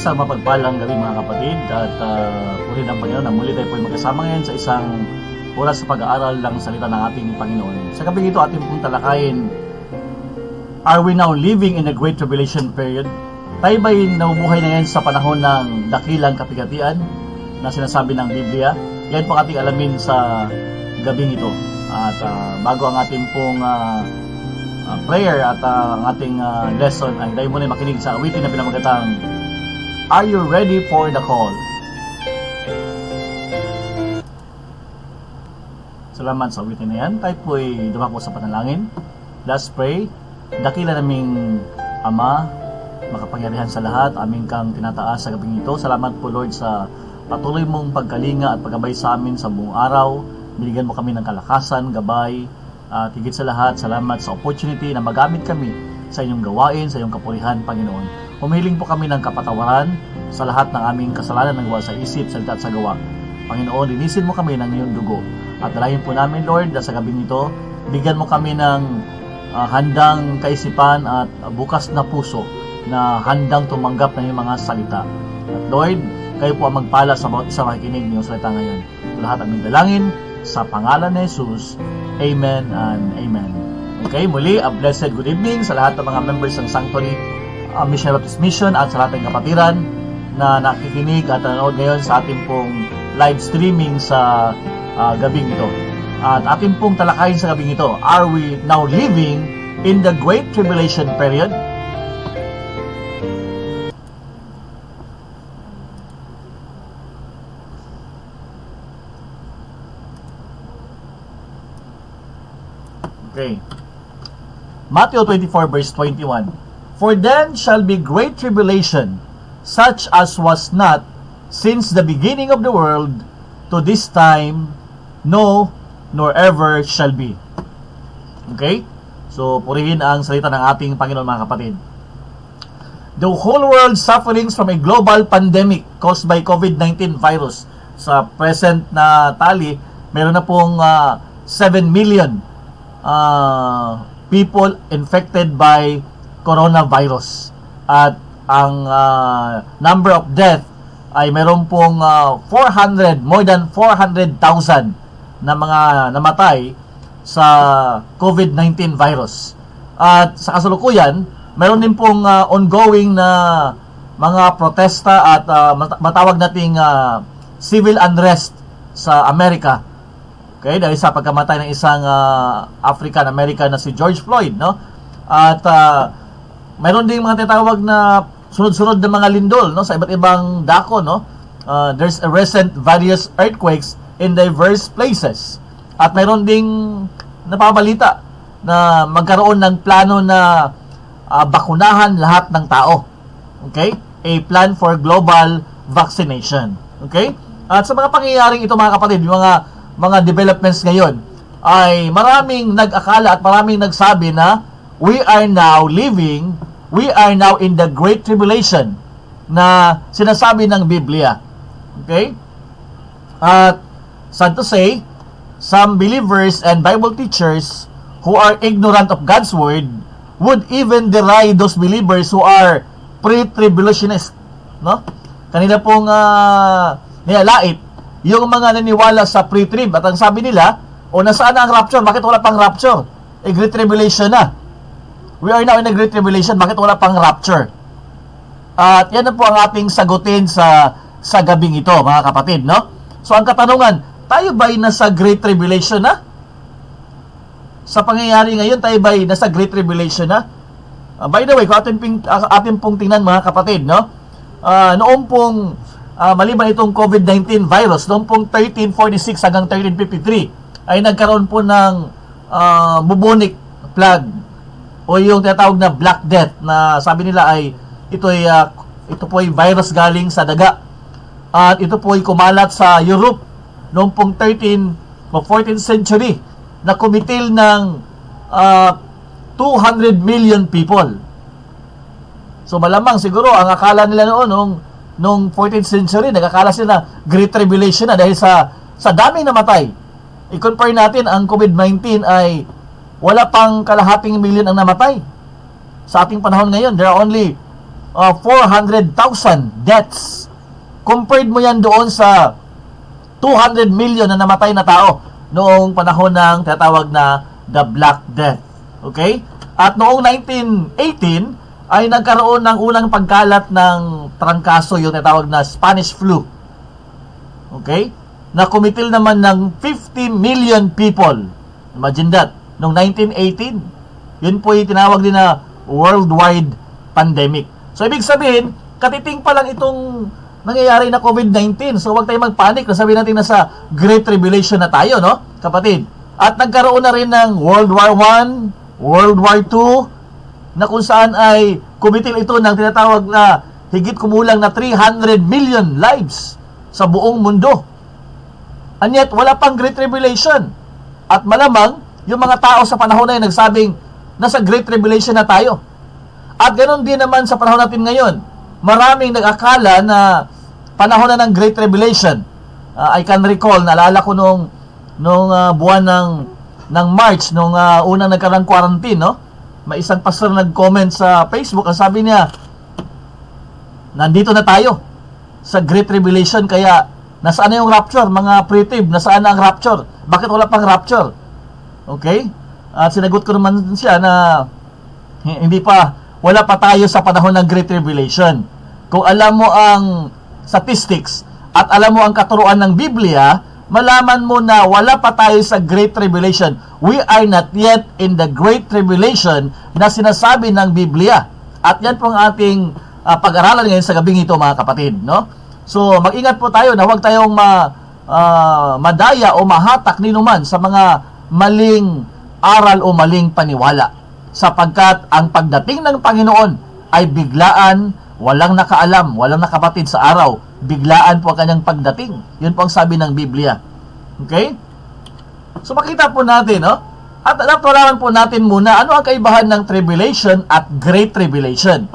Isang mapagpalang gabi mga kapatid at puri ng Panginoon na muli tayo po magkasama ngayon sa isang oras sa pag-aaral ng salita ng ating Panginoon. Sa gabi ito ating pong talakayin, are we now living in a great tribulation period? Tayo ba'y nabubuhay na ngayon sa panahon ng dakilang kapigatian na sinasabi ng Biblia? Yan po ating alamin sa gabing ito. At bago ang ating pong prayer at ang ating lesson ay tayo muna makinig sa awitin na pinamagatang Are you ready for the call? Salamat sa awitin na yan. Tayo po'y dumako sa panalangin. Let's pray. Dakila naming Ama, makapangyarihan sa lahat, aming kang tinataas sa gabing ito. Salamat po Lord sa patuloy mong pagkalinga at paggabay sa amin sa buong araw. Binigyan mo kami ng kalakasan, gabay, at higit sa lahat, salamat sa opportunity na magamit kami sa inyong gawain, sa iyong kapurihan, Panginoon. Humiling po kami ng kapatawaran sa lahat ng aming kasalanan ng gawa sa isip, salita at sa gawa. Panginoon, linisin mo kami ng iyong dugo. At dalayan po namin, Lord, sa gabing ito, bigyan mo kami ng handang kaisipan at bukas na puso na handang tumanggap ng iyong mga salita. At Lord, kayo po ang magpala sa bawat isang makikinig ng iyong salita ngayon. Ito lahat aming dalangin sa pangalan ni Jesus. Amen and Amen. Okay, muli, a blessed good evening sa lahat ng mga members ng Sanctuary Mission Baptist Mission at sa lahat ng kapatiran na nakikinig at nanonood ngayon sa ating pong live streaming sa gabing ito. At ating pong talakayin sa gabing ito, are we now living in the Great Tribulation period? Okay. Matthew 24 verse 21. For then shall be great tribulation, such as was not since the beginning of the world to this time, no, nor ever shall be. Okay? So, purihin ang salita ng ating Panginoon mga kapatid. The whole world sufferings from a global pandemic caused by COVID-19 virus. Sa present na tally, meron na pong 7 million people infected by coronavirus. At ang number of death ay meron pong more than 400,000 na mga namatay sa COVID-19 virus. At sa kasalukuyan, meron din pong ongoing na mga protesta at matawag nating civil unrest sa Amerika. Okay, dahil sa pagkamatay ng isang African-American na si George Floyd, no? At mayroon ding mga tinatawag na sunod-sunod na mga lindol, no, sa iba't ibang dako, no? There's a recent various earthquakes in diverse places. At mayroon ding napabalita na magkaroon ng plano na bakunahan lahat ng tao. Okay? A plan for global vaccination. Okay? At sa mga pangyayaring ito mga kapatid, yung mga developments ngayon, ay maraming nag-akala at maraming nagsabi na we are now in the Great Tribulation na sinasabi ng Biblia. Okay? At sad to say, some believers and Bible teachers who are ignorant of God's Word would even deride those believers who are pre-tribulationists. No? Kanila pong nilalait yung mga naniwala sa pre-trib. At ang sabi nila, nasaan na ang rapture? Bakit wala pang rapture? Great Tribulation na. We are now in a Great Tribulation. Bakit wala pang rapture? At yan na po ang ating sagutin sa gabing ito, mga kapatid, no? So, ang katanungan, tayo ba'y nasa Great Tribulation na? Sa pangyayari ngayon, tayo ba'y nasa Great Tribulation na? By the way, kung ating pong tingnan, mga kapatid, no? Noong pong maliban itong COVID-19 virus, noong pong 1346 hanggang 1353, ay nagkaroon po ng bubonic plague o yung tinatawag na Black Death na sabi nila ay ito po ay virus galing sa daga. At ito po ay kumalat sa Europe noong pong 13th o 14th century na kumitil ng 200 million people. So malamang siguro ang akala nila noong 14th century, nagkakala sila Great Tribulation na dahil sa daming namatay. I-compare natin, ang COVID-19 ay wala pang kalahating milyon ang namatay. Sa ating panahon ngayon, there are only 400,000 deaths. Compared mo yan doon sa 200 million na namatay na tao noong panahon ng tinatawag na the Black Death. Okay? At noong 1918 ay nagkaroon ng unang pagkalat ng trangkaso, yung tinatawag na Spanish flu. Okay? Na kumitil naman ng 50 million people. Imagine that. Noong 1918, yun po yung tinawag din na worldwide pandemic. So, ibig sabihin, katiting pa lang itong nangyayari na COVID-19. So, huwag tayo magpanik. Sabihin natin na sa Great Tribulation na tayo, no? Kapatid. At nagkaroon na rin ng World War I, World War II, na kung saan ay kumitil ito ng tinatawag na higit kumulang na 300 million lives sa buong mundo. And yet, wala pang Great Tribulation. At malamang, yung mga tao sa panahon na yun nagsabing, nasa Great Tribulation na tayo. At ganoon din naman sa panahon natin ngayon. Maraming nag-akala na panahon na ng Great Tribulation. I can recall, naalala ko nung buwan ng March, nung unang nagkaroon quarantine, no? May isang pastor nag-comment sa Facebook, ang sabi niya, nandito na tayo sa Great Tribulation, kaya nasaan na yung rapture? Mga pretive, nasaan na ang rapture? Bakit wala pang rapture? Okay? At sinagot ko naman siya na wala pa tayo sa panahon ng Great Tribulation. Kung alam mo ang statistics at alam mo ang katuruan ng Biblia, malaman mo na wala pa tayo sa Great Tribulation. We are not yet in the Great Tribulation na sinasabi ng Biblia. At yan po ang ating pag-aralan ngayon sa gabing ito, mga kapatid, no? So, mag-ingat po tayo na huwag tayong madaya o mahatak ni numan sa mga maling aral o maling paniwala. Sapagkat ang pagdating ng Panginoon ay biglaan, walang nakaalam, walang nakapatid sa araw. Biglaan po ang kanyang pagdating. Yun po ang sabi ng Biblia. Okay? So makita po natin, no? At natularan po natin muna ano ang kaibahan ng tribulation at Great Tribulation.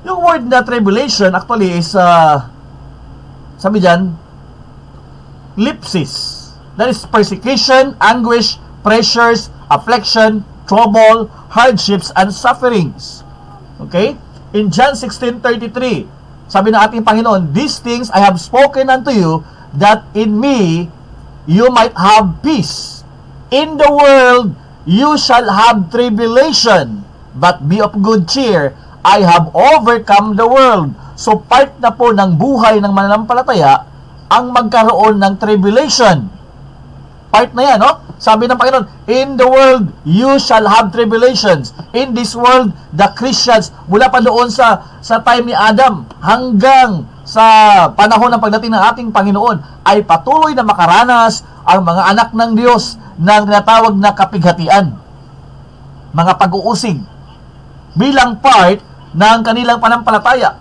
Yung word na tribulation actually is sabi dyan, lipsis. That is persecution, anguish, pressures, affliction, trouble, hardships, and sufferings. Okay? In John 16:33, sabi ng ating Panginoon, these things I have spoken unto you, that in me you might have peace. In the world you shall have tribulation, but be of good cheer, I have overcome the world. So part na po ng buhay ng mananampalataya ang magkaroon ng tribulation. Part na yan, no? Sabi ng Panginoon, in the world, you shall have tribulations. In this world, the Christians, mula pa doon sa time ni Adam, hanggang sa panahon ng pagdating ng ating Panginoon, ay patuloy na makaranas ang mga anak ng Diyos ng tinatawag na kapighatian. Mga pag-uusig. Bilang part ng kanilang panampalataya.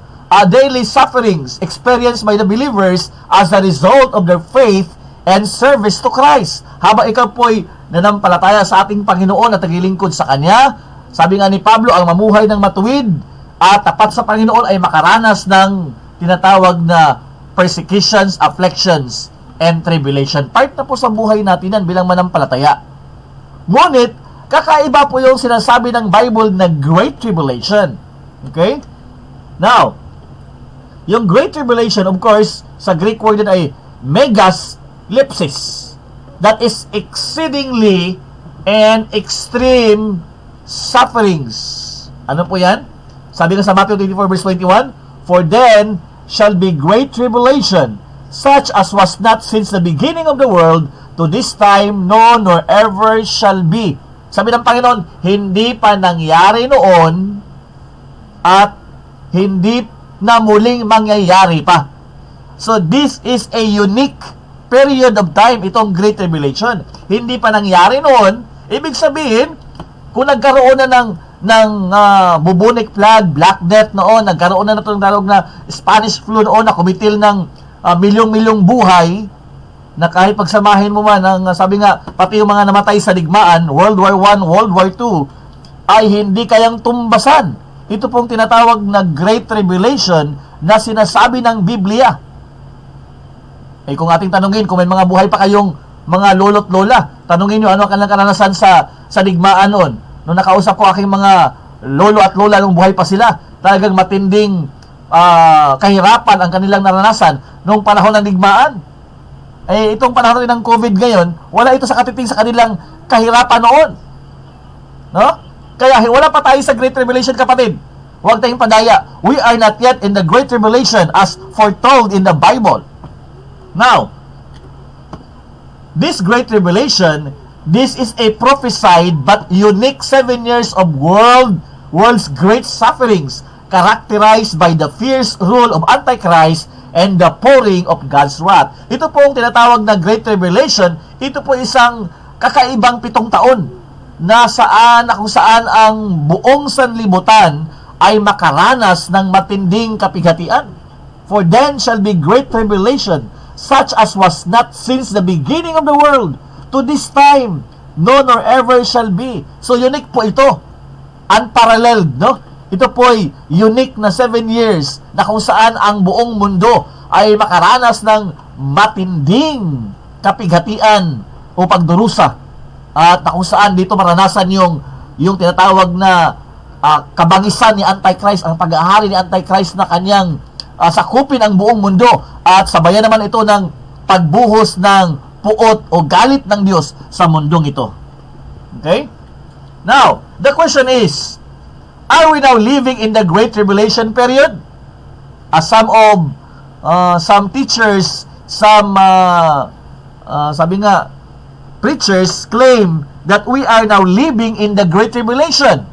Daily sufferings experienced by the believers as a result of their faith and service to Christ. Habang ikaw po'y nanampalataya sa ating Panginoon at naglilingkod sa Kanya, sabi nga ni Pablo, ang mamuhay ng matuwid at tapat sa Panginoon ay makaranas ng tinatawag na persecutions, afflictions, and tribulation. Part na po sa buhay natin yan bilang manampalataya. Ngunit, kakaiba po yung sinasabi ng Bible na Great Tribulation. Okay? Now, yung Great Tribulation, of course, sa Greek word din ay megas lipsis. That is exceedingly and extreme sufferings. Ano po yan? Sabi nga sa Matthew 24 verse 21, for then shall be great tribulation, such as was not since the beginning of the world to this time, no, nor ever shall be. Sabi ng Panginoon, hindi pa nangyari noon at hindi na muling mangyayari pa. So this is a unique period of time, itong Great Tribulation. Hindi pa nangyari noon. Ibig sabihin, kung nagkaroon na ng bubonic plague, Black Death noon, nagkaroon na itong tawag na Spanish flu noon, na kumitil ng milyong-milyong buhay, na kahit pagsamahin mo man, sabi nga, pati yung mga namatay sa digmaan, World War I, World War II, ay hindi kayang tumbasan. Ito pong tinatawag na Great Tribulation na sinasabi ng Biblia. Kung ating tanungin, kung may mga buhay pa kayong mga lolo't lola, tanungin nyo ano ang kanilang karanasan sa digmaan noon. Nung nakausap ko aking mga lolo at lola nung buhay pa sila, talagang matinding kahirapan ang kanilang naranasan noong panahon ng digmaan. Itong panahon ng COVID ngayon, wala ito sa katiting sa kanilang kahirapan noon. No? Kaya wala pa tayo sa Great Tribulation, kapatid. Huwag tayong padaya. We are not yet in the Great Tribulation as foretold in the Bible. Now, this Great Tribulation, this is a prophesied but unique 7 years of world's great sufferings, characterized by the fierce rule of Antichrist and the pouring of God's wrath. Ito po ang tinatawag na Great Tribulation. Ito po isang kakaibang 7 taon na kung saan ang buong sanlibutan ay makaranas ng matinding kapighatian. For then shall be great tribulation, such as was not since the beginning of the world to this time, no nor ever shall be. So unique po ito, unparalleled, no? Ito po ay unique na 7 years na kung saan ang buong mundo ay makaranas ng matinding kapighatian o pagdurusa, at na kung saan dito maranasan yung tinatawag na kabangisan ni Antichrist, ang pag-aahari ni Antichrist na kanyang sakupin ang buong mundo, at sabayan naman ito ng pagbuhos ng puot o galit ng Diyos sa mundong ito. Okay? Now, the question is, are we now living in the Great Tribulation period? As some teachers, sabi nga, preachers claim that we are now living in the Great Tribulation.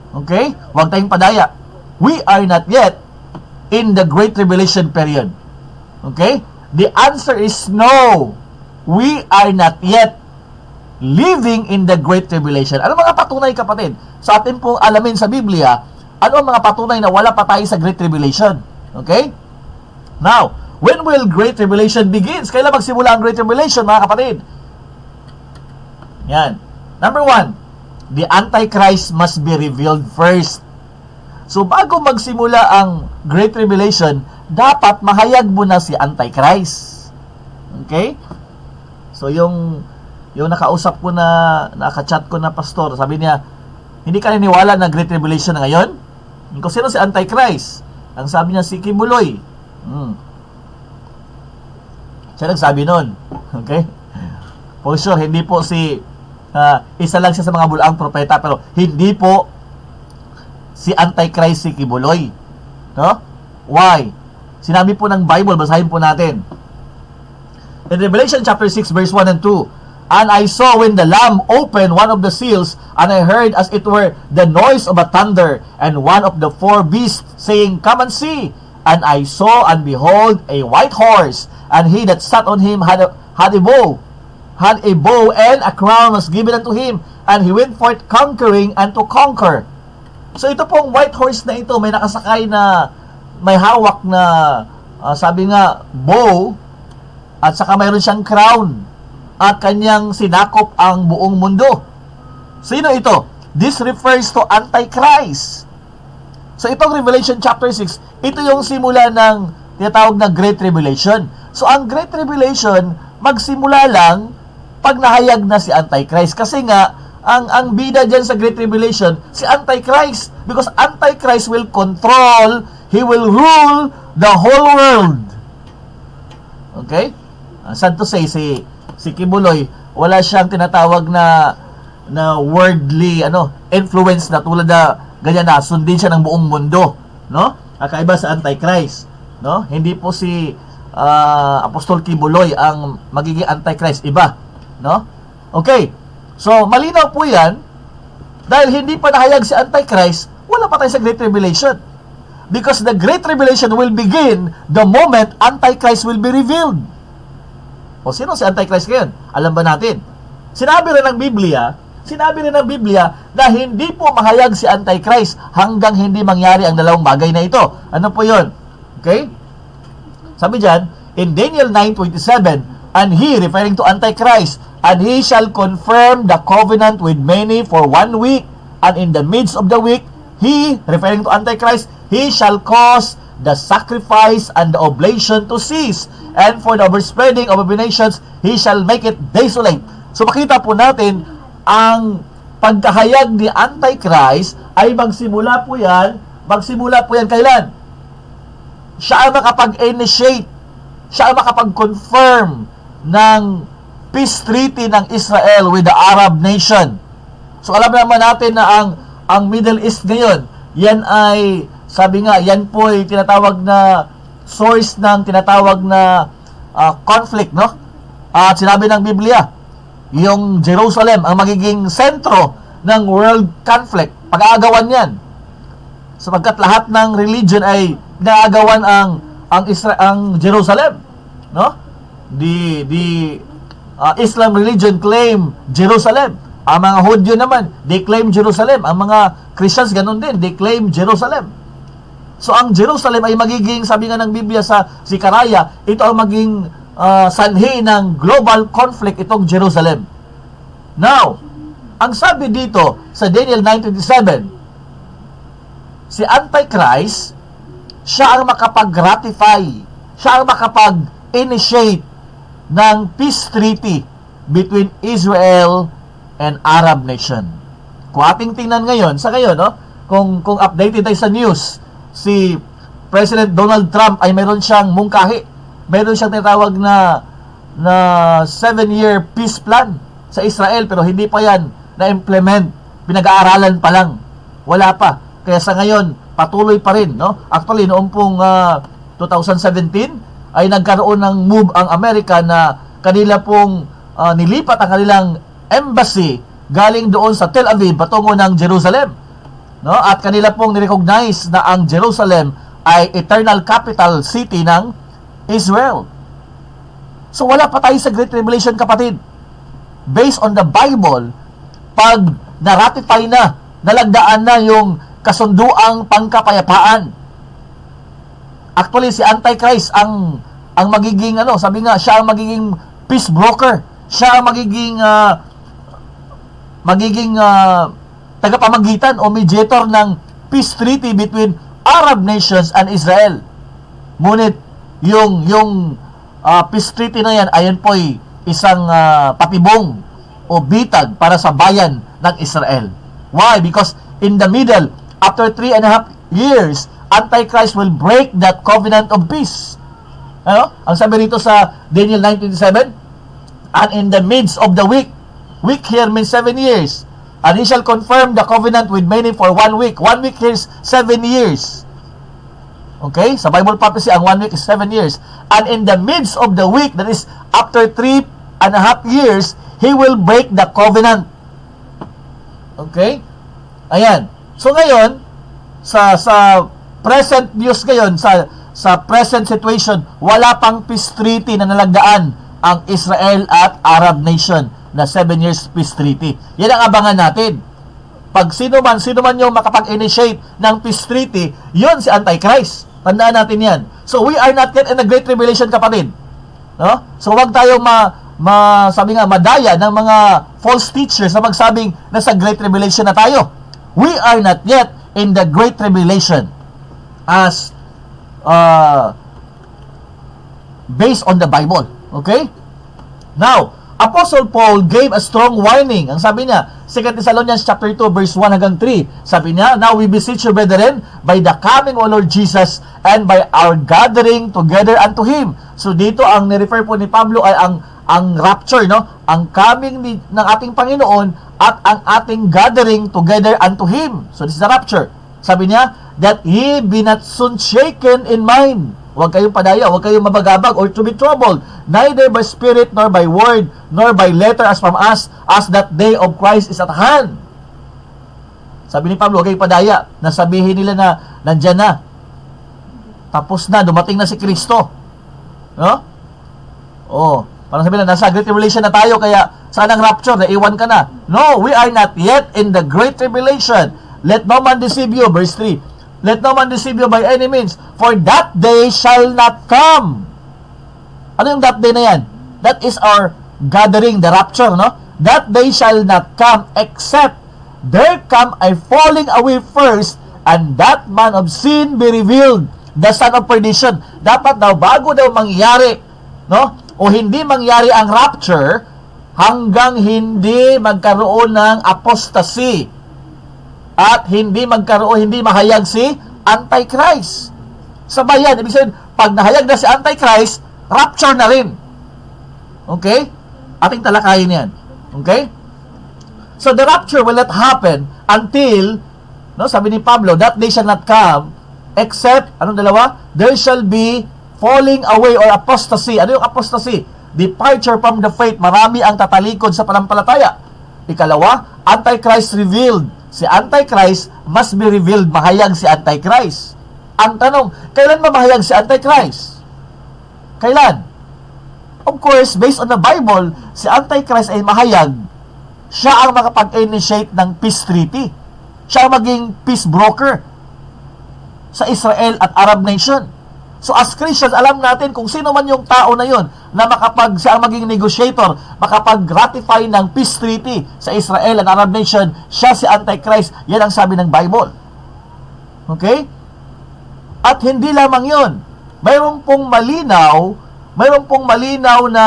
Okay? Huwag tayong padaya. We are not yet in the Great Tribulation period. Okay? The answer is no. We are not yet living in the Great Tribulation. Ano mga patunay, kapatid? Sa atin pong alamin sa Biblia, ano ang mga patunay na wala pa tayo sa Great Tribulation? Okay? Now, when will Great Tribulation begins? Kailan magsimula ang Great Tribulation, mga kapatid? Yan. Number 1, the Antichrist must be revealed first. So, bago magsimula ang Great Tribulation, dapat mahayag mo na si Antichrist. Okay? So, yung nakausap ko na, nakachat ko na pastor, sabi niya, hindi ka niniwala na Great Tribulation na ngayon? Kung sino si Antichrist? Ang sabi niya, si Kibuloy. Siya nagsabi nun. Okay? For sure, hindi po isa lang siya sa mga bulaang propeta, pero hindi po si Antichrist si Kibuloy. No? Why? Sinabi po ng Bible, basahin po natin. In Revelation chapter 6, verse 1 and 2, and I saw when the Lamb opened one of the seals, and I heard as it were the noise of a thunder, and one of the 4 beasts saying, Come and see. And I saw, and behold, a white horse, and he that sat on him had a bow, and a crown was given unto him, and he went forth conquering and to conquer. So ito pong white horse na ito, may nakasakay na may hawak na sabi nga bow, at saka mayroon siyang crown, at kanyang sinakop ang buong mundo. Sino ito? This refers to Antichrist. So itong Revelation chapter 6, ito yung simula ng tinatawag na Great Tribulation. So ang Great Tribulation magsimula lang pag nahayag na si Antichrist. Kasi nga, ang bida dyan sa Great Tribulation, si Antichrist. Because Antichrist will control, he will rule the whole world. Okay? Sad to say, si Kibuloy, wala siyang tinatawag na worldly influence na tulad na ganyan na sundin siya ng buong mundo, no? Kakaiba sa Antichrist, no? Hindi po si Apostol Kibuloy ang magiging Antichrist, iba, no? Okay. So malinaw po 'yan dahil hindi pa nahayag si Antichrist, wala pa tayo sa Great Tribulation. Because the Great Tribulation will begin the moment Antichrist will be revealed. O sino si Antichrist ngayon? Alam ba natin? Sinabi rin ng Biblia na hindi po mahayag si Antichrist hanggang hindi mangyari ang dalawang bagay na ito. Ano po yun? Okay? Sabi dyan, in Daniel 9:27, and he, referring to Antichrist, and he shall confirm the covenant with many for 1 week, and in the midst of the week, he, referring to Antichrist, he shall cause the sacrifice and the oblation to cease, and for the overspreading of abominations, he shall make it desolate. So makita po natin ang pagkahayag ni Antichrist ay magsimula po yan kailan? Siya ang makapag-initiate, siya ang makapag-confirm ng peace treaty ng Israel with the Arab nation. So alam naman natin na ang Middle East ngayon, yan ay, sabi nga, yan po ay tinatawag na source ng tinatawag na conflict, no? At sinabi ng Biblia, yung Jerusalem ang magiging sentro ng world conflict. Pag-aagawan yan. Sapagkat lahat ng religion ay naagawan ang Jerusalem, no? The Islam religion claim Jerusalem. Ang mga Hudyo naman, they claim Jerusalem. Ang mga Christians ganun din, they claim Jerusalem. So ang Jerusalem ay magiging, sabi nga ng Biblia sa Sikaraya, ito ang maging sanhi ng global conflict, itong Jerusalem. Now, ang sabi dito sa Daniel 9:27, si Antichrist, siya ang makapag-ratify, siya ang makapag-initiate ng peace treaty between Israel and Arab nation. Kung ating tingnan ngayon, sa ngayon, no? Kung updated tayo sa news, si President Donald Trump ay meron siyang mungkahi. Meron siyang tinatawag na 7-year peace plan sa Israel, pero hindi pa yan na-implement. Pinag-aaralan pa lang. Wala pa. Kaya sa ngayon, patuloy pa rin, no? Actually, noong pong 2017 ay nagkaroon ng move ang Amerika na kanila pong nilipat ang kanilang embassy galing doon sa Tel Aviv patungo ng Jerusalem, no? At kanila pong nirecognize na ang Jerusalem ay eternal capital city ng Israel. So wala pa tayo sa Great Tribulation, kapatid. Based on the Bible, pag na-ratify na, nalagdaan na yung kasunduang pangkapayapaan, actually si Antichrist ang magiging sabi nga, siya ang magiging peace broker, siya ang magiging tagapamagitan o mediator ng peace treaty between Arab nations and Israel. Ngunit yung peace treaty na yan, ayan po'y isang patibong o bitag para sa bayan ng Israel. Why? Because in the middle, after 3.5 years, Antichrist will break that covenant of peace. Ang sabi rito sa Daniel 9:27, and in the midst of the week here means 7 years, and he shall confirm the covenant with many for 1 week. 1 week here is 7 years. Okay? Sa Bible prophecy, ang 1 week is 7 years. And in the midst of the week, that is after 3.5 years, he will break the covenant. Okay? Ayan. So ngayon, sa present news ngayon, sa present situation, wala pang peace treaty na nalagdaan ang Israel at Arab nation na 7 years peace treaty. Yan ang abangan natin. Pag sino man yung makapag-initiate ng peace treaty, yun si Antichrist. Tandaan natin yan. So we are not yet in the Great Tribulation, kapatid. No? So wag tayong sabi nga, madaya ng mga false teachers na magsabing nasa Great Tribulation na tayo. We are not yet in the Great Tribulation as based on the Bible. Okay? Now, Apostle Paul gave a strong warning. Ang sabi niya, 2 Thessalonians chapter 2 verse 1 hanggang 3. Sabi niya, now we beseech you, brethren, by the coming of Lord Jesus and by our gathering together unto Him. So dito ang nirefer po ni Pablo ay ang rapture, no? Ang coming ng ating Panginoon at ang ating gathering together unto Him. So this is the rapture. Sabi niya, that ye be not soon shaken in mind. Huwag kayong padaya, huwag kayong mabagabag or to be troubled, neither by spirit, nor by word, nor by letter as from us, as that day of Christ is at hand. Sabi ni Pablo, huwag kayong padaya, nasabihin nila na nandyan na. Tapos na, dumating na si Kristo. No? Parang sabi na, nasa Great Tribulation na tayo, kaya saan ang rapture? Naiwan ka na. No, we are not yet in the Great Tribulation. Let no man deceive you, verse 3. Let no man deceive you by any means, for that day shall not come. Ano yung that day na yan? That is our gathering, the rapture, no? That day shall not come, except there come a falling away first, and that man of sin be revealed, the son of perdition. Dapat daw, bago daw mangyari, no? O hindi mangyari ang rapture, hanggang hindi magkaroon ng apostasy at hindi mahayag si Antichrist. Sabay yan. Ibig sabihin, pag nahayag na si Antichrist, rapture na rin. Okay? Ating talakayin yan. Okay? So the rapture will not happen until, no, sabi ni Pablo, that day shall not come except, anong dalawa? There shall be falling away or apostasy. Ano yung apostasy? Departure from the faith. Marami ang tatalikod sa panampalataya. Ikalawa, Antichrist revealed. Si Antichrist must be revealed. Mahayag si Antichrist. Ang tanong, kailan mamahayag si Antichrist? Kailan? Of course, based on the Bible, si Antichrist ay mahayag. Siya ang makapag-initiate ng peace treaty. Siya ang maging peace broker sa Israel at Arab nation. So as Christians, alam natin kung sino man yung tao na yun na siya ang maging negotiator, makapag-ratify ng peace treaty sa Israel and Arab nation, siya si Antichrist. Yan ang sabi ng Bible. Okay? At hindi lamang yun. Mayroon pong malinaw na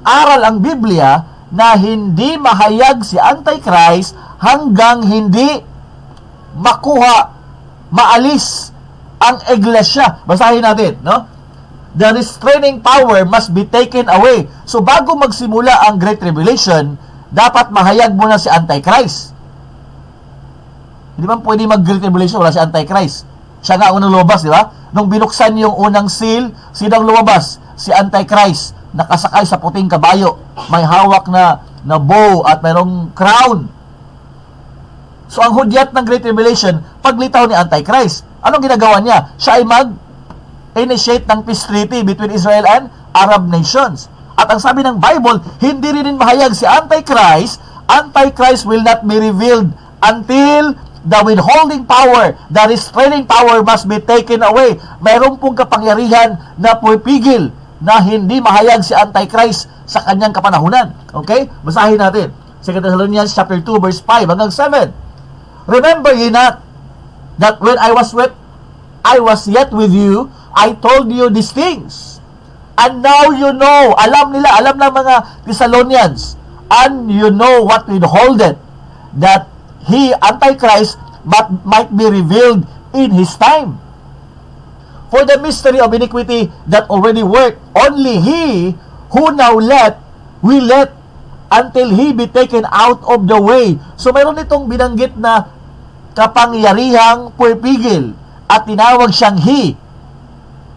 aral ang Biblia na hindi mahayag si Antichrist hanggang hindi maalis ang iglesia. Basahin natin, no? The restraining power must be taken away. So bago magsimula ang Great Tribulation, dapat mahayag muna si Antichrist. Hindi man pwede mag-Great Tribulation wala si Antichrist. Siya nga unang lumabas, di ba? Nung binuksan yung unang seal, sinang lumabas? Si Antichrist, nakasakay sa puting kabayo, may hawak na bow at mayroong crown. So ang hudyat ng Great Tribulation, paglitaw ni Antichrist. Anong ginagawa niya? Siya ay mag-initiate ng peace treaty between Israel and Arab nations. At ang sabi ng Bible, hindi rin mahayag si Antichrist. Antichrist will not be revealed until the withholding power, the restraining power must be taken away. Mayroon pong kapangyarihan na pupigil na hindi mahayag si Antichrist sa kanyang kapanahunan. Okay? Basahin natin. 2 Thessalonians chapter 2 verse 5 hanggang 7. Remember ye not that when I was yet with you, I told you these things. And now you know, alam ng mga Thessalonians, and you know what withholdeth, that he, Antichrist, might be revealed in his time. For the mystery of iniquity that already worked, only he who now will let until he be taken out of the way. So mayroon itong binanggit na kapangyarihang pupigil at tinawag siyang he.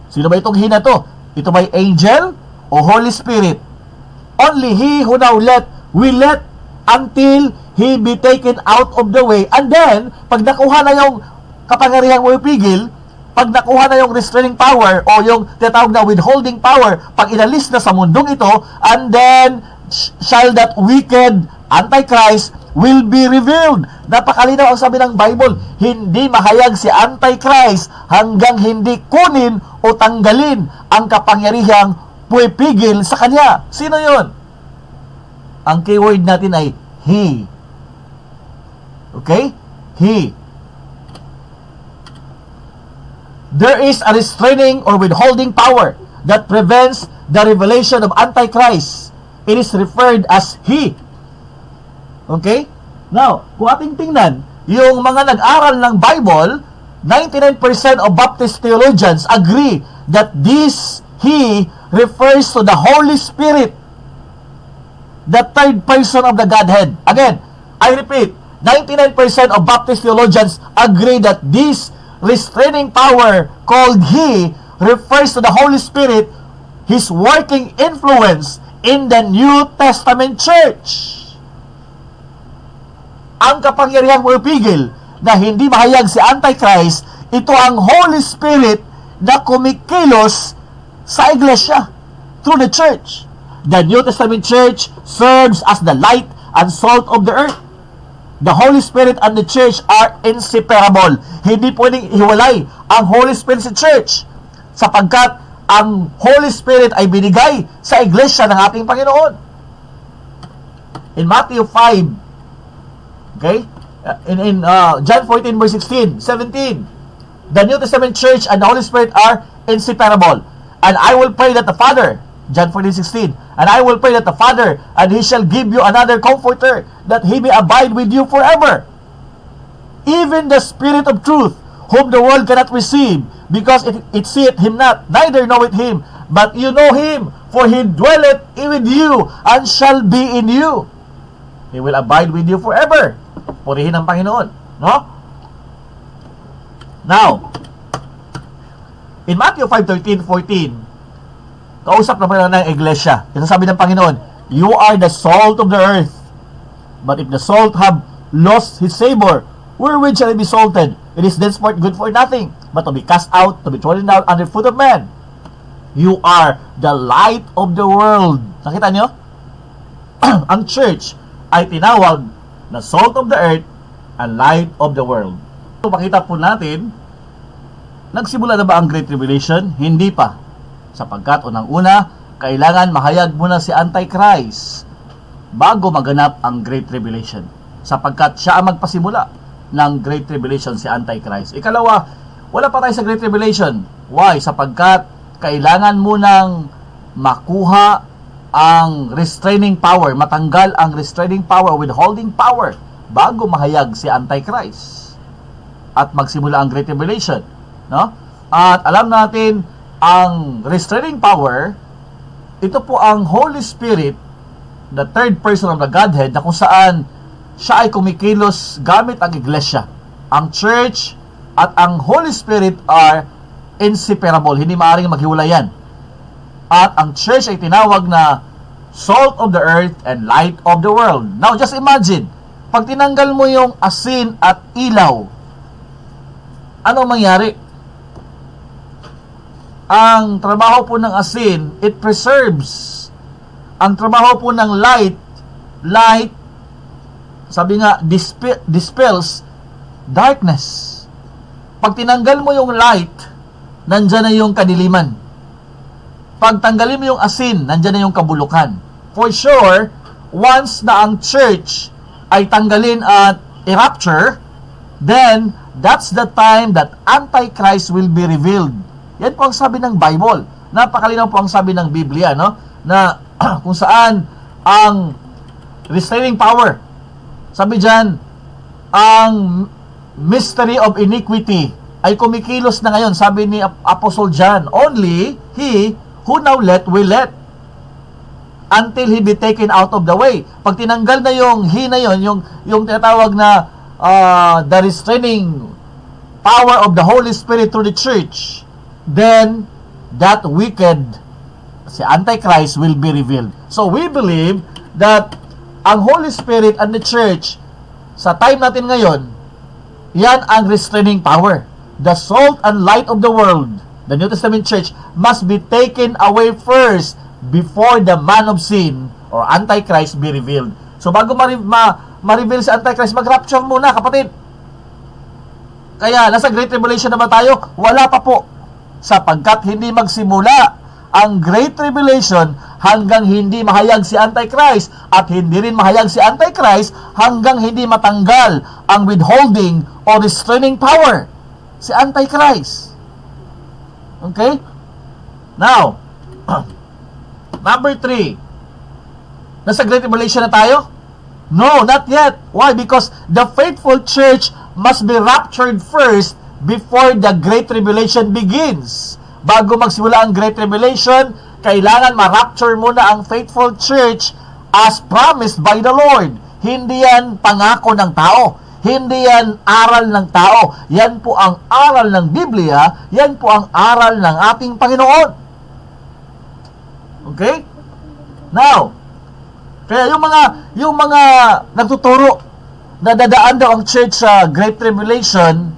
Sino ba itong he na to? Ito ba angel o Holy Spirit? Only he who now will let until he be taken out of the way. And then, pag nakuha na yung kapangyarihang pupigil, pag nakuha na yung restraining power o yung tinatawag na withholding power, pag inalis na sa mundong ito, and then shall that wicked Antichrist will be revealed. Napakalinaw ang sabi ng Bible, hindi mahayag si Antichrist hanggang hindi kunin o tanggalin ang kapangyarihang pupigil sa kanya. Sino yun? Ang keyword natin ay he. Okay? He. There is a restraining or withholding power that prevents the revelation of Antichrist. It is referred as he. Okay? Now, kung ating tingnan, yung mga nag-aral ng Bible, 99% of Baptist theologians agree that this he refers to the Holy Spirit, the third person of the Godhead. Again, I repeat, 99% of Baptist theologians agree that this restraining power called he refers to the Holy Spirit, his working influence in the New Testament church. Ang kapangyarihang pupigil na hindi mahayag si Antichrist, ito ang Holy Spirit na kumikilos sa iglesia through the church. The New Testament church serves as the light and salt of the earth. The Holy Spirit and the church are inseparable. Hindi pwedeng ihiwalay ang Holy Spirit sa church sapagkat ang Holy Spirit ay binigay sa iglesia ng ating Panginoon. In Matthew 5, okay? In John 14 verse 16, 17, the New Testament church and the Holy Spirit are inseparable. And I will pray that the Father, John 14:16. And I will pray that the Father, and He shall give you another comforter, that He may abide with you forever. Even the Spirit of truth, whom the world cannot receive, because it seeth Him not, neither knoweth Him. But you know Him, for He dwelleth with you, and shall be in you. He will abide with you forever. Purihin ang Panginoon. No? Now, in Matthew 5:13-14, kausap naman ng iglesia. Ito sabi ng Panginoon, you are the salt of the earth. But if the salt have lost his savor, wherewith shall it be salted? It is thenceforth good for nothing, but to be cast out, to be trodden down under foot of men. You are the light of the world. Nakita nyo? Ang church ay tinawag na salt of the earth and light of the world. So, makita po natin, nagsimula na ba ang Great Tribulation? Hindi pa. Sapagkat unang-una, kailangan mahayag muna si Antichrist bago maganap ang Great Tribulation. Sapagkat siya ang magpasimula ng Great Tribulation, si Antichrist. Ikalawa, wala pa tayo sa Great Tribulation. Why? Sapagkat kailangan munang makuha ang restraining power, matanggal ang restraining power, withholding power, bago mahayag si Antichrist at magsimula ang Great Tribulation. No? At alam natin, ang restraining power, ito po ang Holy Spirit, the third person of the Godhead, na kung saan siya ay kumikilos gamit ang iglesia. Ang church at ang Holy Spirit are inseparable. Hindi maaaring maghiwalayan. At ang church ay tinawag na salt of the earth and light of the world. Now, just imagine, pag tinanggal mo yung asin at ilaw, anong mangyari? Ang trabaho po ng asin, it preserves. Ang trabaho po ng light, sabi nga, dispels darkness. Pag tinanggal mo yung light, nandyan na yung kadiliman. Pag tanggalin mo yung asin, nandyan na yung kabulukan. For sure, once na ang church ay tanggalin at i-rapture, then that's the time that Antichrist will be revealed. Yan po ang sabi ng Bible. Napakalinaw po ang sabi ng Biblia, no? Na kung saan ang restraining power. Sabi dyan, ang mystery of iniquity ay kumikilos na ngayon. Sabi ni Apostle John, only he who now let will let until he be taken out of the way. Pag tinanggal na yung he na yun, yung tinatawag na the restraining power of the Holy Spirit through the church, then that wicked, si Antichrist, will be revealed. So we believe that ang Holy Spirit and the church, sa time natin ngayon, yan ang restraining power. The salt and light of the world, the New Testament church, must be taken away first before the man of sin or Antichrist be revealed. So bago ma-reveal si Antichrist, mag-rapture muna, kapatid. Kaya nasa Great Tribulation na ba tayo? Wala pa po. Sapagkat hindi magsimula ang Great Tribulation hanggang hindi mahayag si Antichrist, at hindi rin mahayag si Antichrist hanggang hindi matanggal ang withholding or restraining power, si Antichrist. Okay? Now, number 3. Nasa Great Tribulation na tayo? No, not yet. Why? Because the faithful church must be raptured first before the Great Tribulation begins. Bago magsimula ang Great Tribulation, kailangan ma-rapture muna ang faithful church as promised by the Lord. Hindi yan pangako ng tao. Hindi yan aral ng tao. Yan po ang aral ng Biblia. Yan po ang aral ng ating Panginoon. Okay? Now, kaya yung mga nagtuturo na dadaan daw ang church sa Great Tribulation,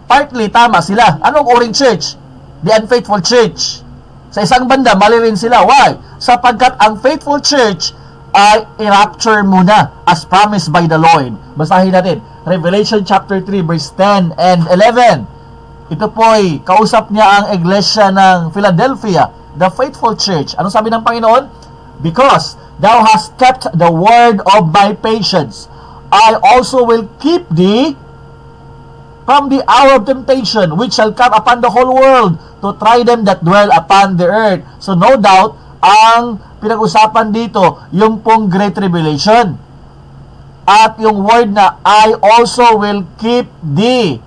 partly tama sila. Anong uring church? The unfaithful church. Sa isang banda, mali rin sila. Why? Sapagkat ang faithful church ay i-rapture muna as promised by the Lord. Basahin natin. Revelation chapter 3 verse 10 and 11. Ito po ay kausap niya ang iglesia ng Philadelphia, the faithful church. Anong sabi ng Panginoon? Because thou hast kept the word of my patience, I also will keep thee from the hour of temptation, which shall come upon the whole world to try them that dwell upon the earth. So no doubt, ang pinag-usapan dito, yung pong Great Tribulation. At yung word na, I also will keep thee.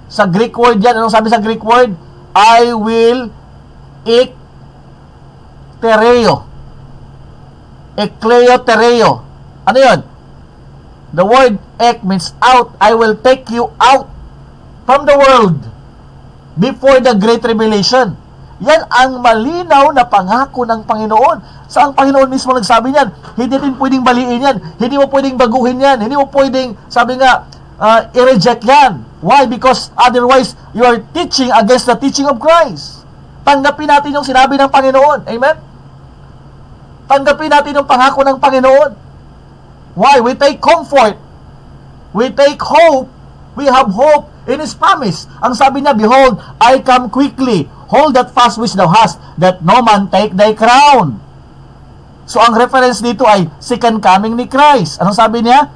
Sa Greek word yan, anong sabi sa Greek word? I will ektereo. Ekleotereo. Ano yun? The word ek means out. I will take you out from the world before the Great Tribulation. Yan ang malinaw na pangako ng Panginoon. Sa ang Panginoon mismo nagsabi niyan, hindi din pwedeng baliin yan. Hindi mo pwedeng baguhin yan. Hindi mo pwedeng, sabi nga, i-reject yan. Why? Because otherwise, you are teaching against the teaching of Christ. Tanggapin natin yung sinabi ng Panginoon. Amen? Tanggapin natin yung pangako ng Panginoon. Why? We take comfort. We take hope. We have hope in His promise. Ang sabi niya, behold, I come quickly. Hold that fast which thou hast, that no man take thy crown. So, ang reference dito ay second coming ni Christ. Anong sabi niya?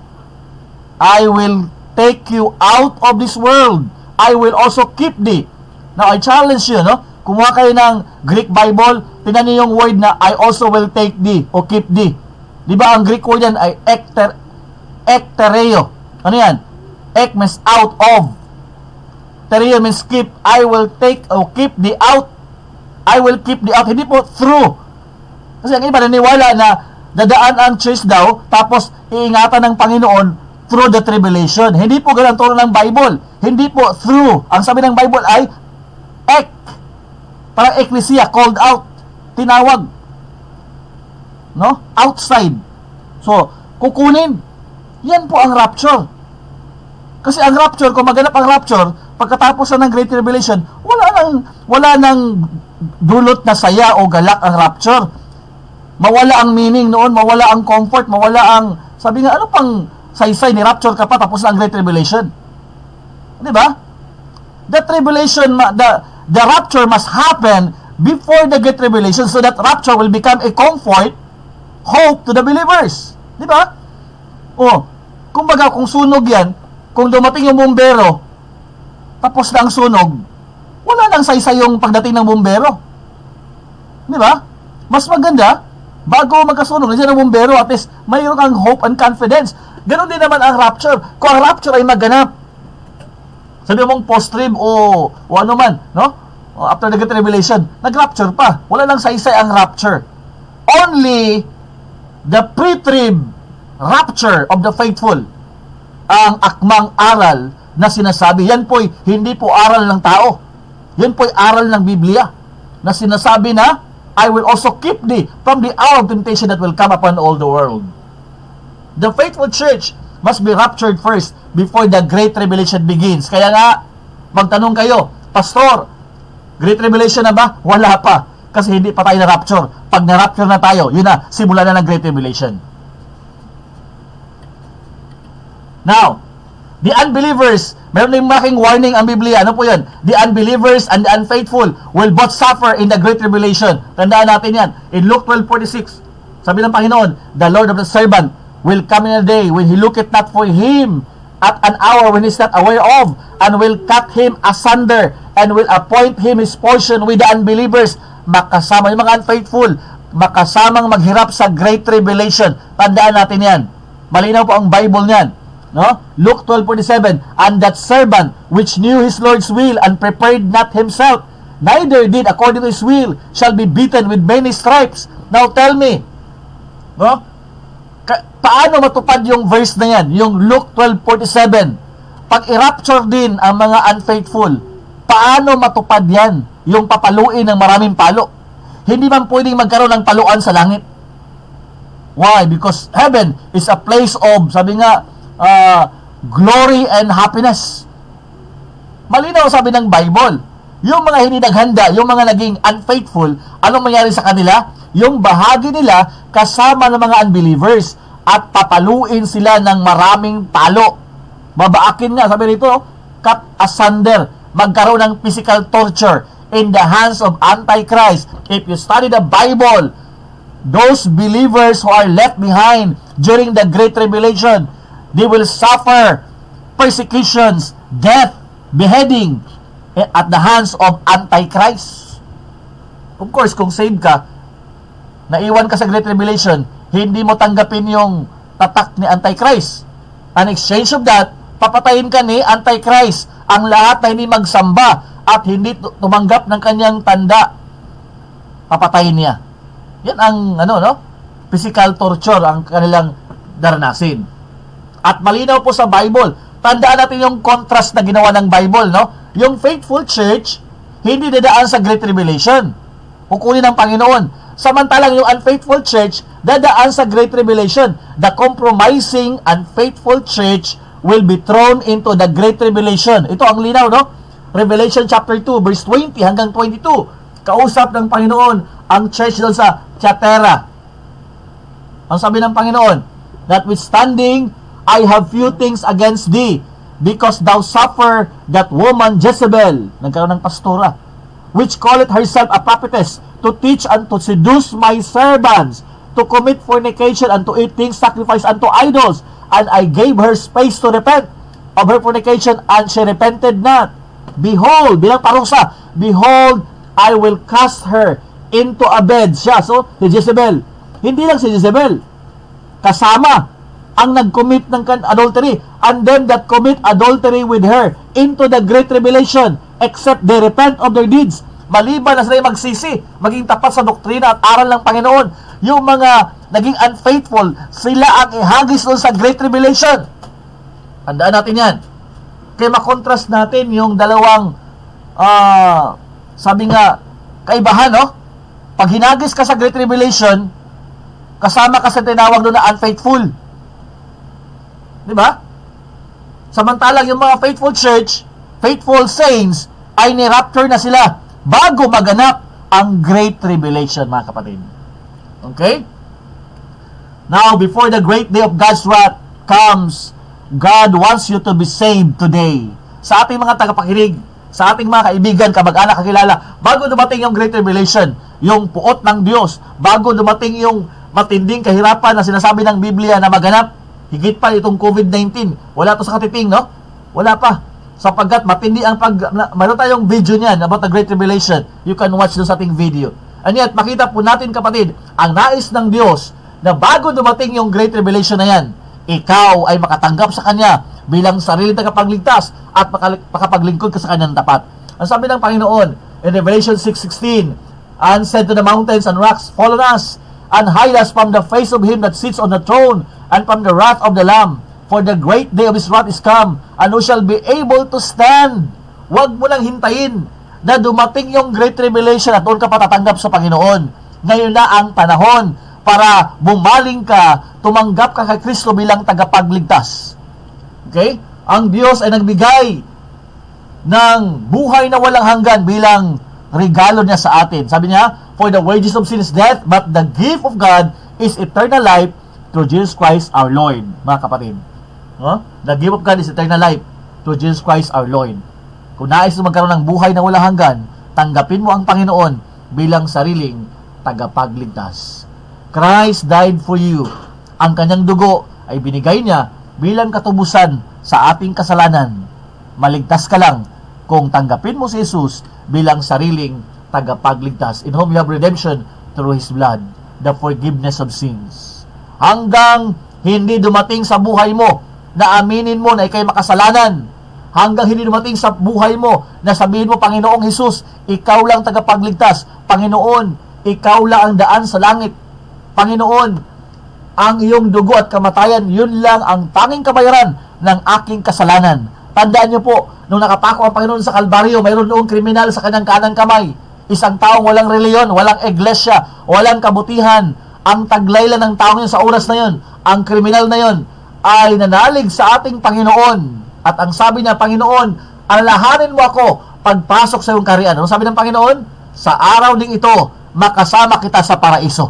I will take you out of this world. I will also keep thee. Now, I challenge you, no? Kumuha kayo ng Greek Bible, tingnan niyo yung word na I also will take thee o keep thee. Di ba ang Greek word yan ay ektereo. Ano yan? Ek means out of. Tereo means keep. I will take or keep thee out. I will keep thee out. Hindi po through. Kasi ang iba naniwala na dadaan ang church daw, tapos iingatan ng Panginoon through the tribulation. Hindi po ganun turo ng Bible. Hindi po through. Ang sabi ng Bible ay ek. Parang ecclesia, called out. Tinawag. No? Outside. So, kukunin. Yan po ang rapture. Kasi ang rapture, kung maganap ang rapture, pagkatapos ng Great Tribulation, wala nang dulot na saya o galak ang rapture. Mawala ang meaning noon, mawala ang comfort, mawala ang, sabi nga, ano pang saysay ni rapture ka pa tapos ang Great Tribulation? Di ba? The tribulation, the rapture must happen before the Great Tribulation so that rapture will become a comfort, hope to the believers. Di ba? O, kumbaga, kung sunog yan, kung dumating yung bumbero, tapos na ang sunog, wala nang saysay yung pagdating ng bumbero. Di ba? Mas maganda, bago magkasunog, nandiyan ang bumbero, at least mayroon kang hope and confidence. Ganon din naman ang rapture. Kung ang rapture ay maganap, sabi mong post-trib o ano man, no? O after the Great Tribulation, nag-rapture pa. Wala nang saysay ang rapture. Only the pre-trib rapture of the faithful ang akmang aral na sinasabi. Yan po'y hindi po aral ng tao. Yan po'y aral ng Biblia na sinasabi na I will also keep thee from the hour of temptation that will come upon all the world. The faithful church must be raptured first before the Great Tribulation begins. Kaya nga, magtanong kayo, Pastor, Great Tribulation na ba? Wala pa. Kasi hindi pa tayo na-rapture. Pag na-rapture na tayo, yun na, simula na ng Great Tribulation. Now, the unbelievers, meron din making warning ang Biblia. Ano po yun? The unbelievers and the unfaithful will both suffer in the Great Tribulation. Tandaan natin yan. In Luke 12:46, sabi ng Panginoon, the Lord of the servant will come in a day when he looketh not for him, at an hour when he is not aware of, and will cut him asunder, and will appoint him his portion with the unbelievers. Makasama yung mga unfaithful, makasamang maghirap sa Great Tribulation. Tandaan natin yan. Malinaw po ang Bible niyan. No? Luke 12:47, and that servant which knew his Lord's will and prepared not himself, neither did according to his will, shall be beaten with many stripes. Now tell me, no? Paano matupad yung verse na yan? Yung Luke 12:47. Pag i-rapture din ang mga unfaithful, paano matupad yan? Yung papaluin ng maraming palo. Hindi man pwedeng magkaroon ng paluan sa langit. Why? Because heaven is a place of, sabi nga, glory and happiness. Malinaw sabi ng Bible, yung mga hindi naghanda, yung mga naging unfaithful, anong mangyari sa kanila? Yung bahagi nila kasama ng mga unbelievers at papaluin sila ng maraming palo. Babaakin nga, sabi rito, cut asunder, magkaroon ng physical torture in the hands of Antichrist. If you study the Bible, those believers who are left behind during the Great Tribulation, they will suffer persecutions, death, beheading, at the hands of Antichrist. Of course, kung saved ka, naiwan ka sa Great Tribulation, hindi mo tanggapin yung tatak ni Antichrist. In exchange of that, papatayin ka ni Antichrist ang lahat na hindi magsamba at hindi tumanggap ng kanyang tanda. Papatayin niya. Yan ang physical torture ang kanilang daranasin. At malinaw po sa Bible. Tandaan natin yung contrast na ginawa ng Bible, no? Yung faithful church, hindi dadaan sa Great Tribulation. Kukunin ng Panginoon. Samantalang yung unfaithful church, dadaan sa Great Tribulation. The compromising, unfaithful church will be thrown into the Great Tribulation. Ito ang linaw, no? Revelation chapter 2, verse 20 hanggang 22. Kausap ng Panginoon ang church doon sa Thyatira. Ang sabi ng Panginoon, notwithstanding, I have few things against thee, because thou suffer that woman Jezebel, nagkaroon ng pastora, which calleth herself a prophetess, to teach and to seduce my servants, to commit fornication and to eat things sacrificed unto idols. And I gave her space to repent of her fornication, and she repented not. Behold, bilang parusa, behold, I will cast her into a bed. Siya, so, si Jezebel. Hindi lang si Jezebel. Kasama ang nag-commit ng adultery, and them that commit adultery with her into the Great Tribulation, except they repent of their deeds. Maliban na sila magsisi, maging tapat sa doktrina at aral ng Panginoon, yung mga naging unfaithful, sila ang ihagis doon sa Great Tribulation. Tandaan natin yan. Kaya makontrast natin yung dalawang sabi nga, kaibahan, no? Pag hinagis ka sa Great Tribulation, kasama ka sa tinawag doon na unfaithful. Di ba? Samantalang yung mga faithful church, faithful saints, ay ni-rapture na sila bago maganap ang Great Tribulation, mga kapatid. Okay? Now, before the great day of God's wrath comes, God wants you to be saved today. Sa ating mga tagapakinig, sa ating mga kaibigan, kamag-anak, kakilala, bago dumating yung Great Tribulation, yung puot ng Diyos, bago dumating yung matinding kahirapan na sinasabi ng Biblia na maganap, higit pa itong COVID-19. Wala to sa katiting, no? Wala pa. Sapagkat matindi ang mayroon tayong video niyan about the Great Tribulation. You can watch doon sa ating video. And yet, makita po natin, kapatid, ang nais ng Diyos na bago dumating yung Great Tribulation na yan, ikaw ay makatanggap sa Kanya bilang sarili na kapagligtas at makapaglingkod ka sa Kanyang tapat. Ang sabi ng Panginoon in Revelation 6:16, and said to the mountains and rocks, fall on us, and hide us from the face of him that sits on the throne, and from the wrath of the Lamb. For the great day of his wrath is come, and who shall be able to stand? Huwag mo lang hintayin na dumating yung Great Tribulation at doon ka patatanggap sa Panginoon. Ngayon na ang panahon para bumaling ka, tumanggap ka kay Kristo bilang tagapagligtas. Okay? Ang Diyos ay nagbigay ng buhay na walang hanggan bilang regalo niya sa atin. Sabi niya, for the wages of sin is death, but the gift of God is eternal life through Jesus Christ our Lord. Mga kapatid. The gift of God is eternal life through Jesus Christ our Lord. Kung nais mo magkaroon ng buhay na walang hanggan, tanggapin mo ang Panginoon bilang sariling tagapagligtas. Christ died for you. Ang kanyang dugo ay binigay niya bilang katubusan sa ating kasalanan. Maligtas ka lang kung tanggapin mo si Jesus bilang sariling tagapagligtas, in whom you have redemption through His blood, the forgiveness of sins. Hanggang hindi dumating sa buhay mo na aminin mo na ikay makasalanan, hanggang hindi dumating sa buhay mo na sabihin mo, Panginoong Jesus, ikaw lang tagapagligtas. Panginoon, ikaw lang ang daan sa langit. Panginoon, ang iyong dugo at kamatayan, yun lang ang tanging kabayaran ng aking kasalanan. Tandaan niyo po, nung nakapako ang Panginoon sa Kalbaryo, mayroon noong kriminal sa kanyang kanang kamay. Isang taong walang reliyon, walang iglesia, walang kabutihan. Ang taglay lang ng taong yun sa oras na yun, ang kriminal na yun, ay nanalig sa ating Panginoon. At ang sabi niya, Panginoon, alalahanin mo ako pagpasok sa iyong kaharian. Ano sabi ng Panginoon? Sa araw ding ito, makasama kita sa paraiso.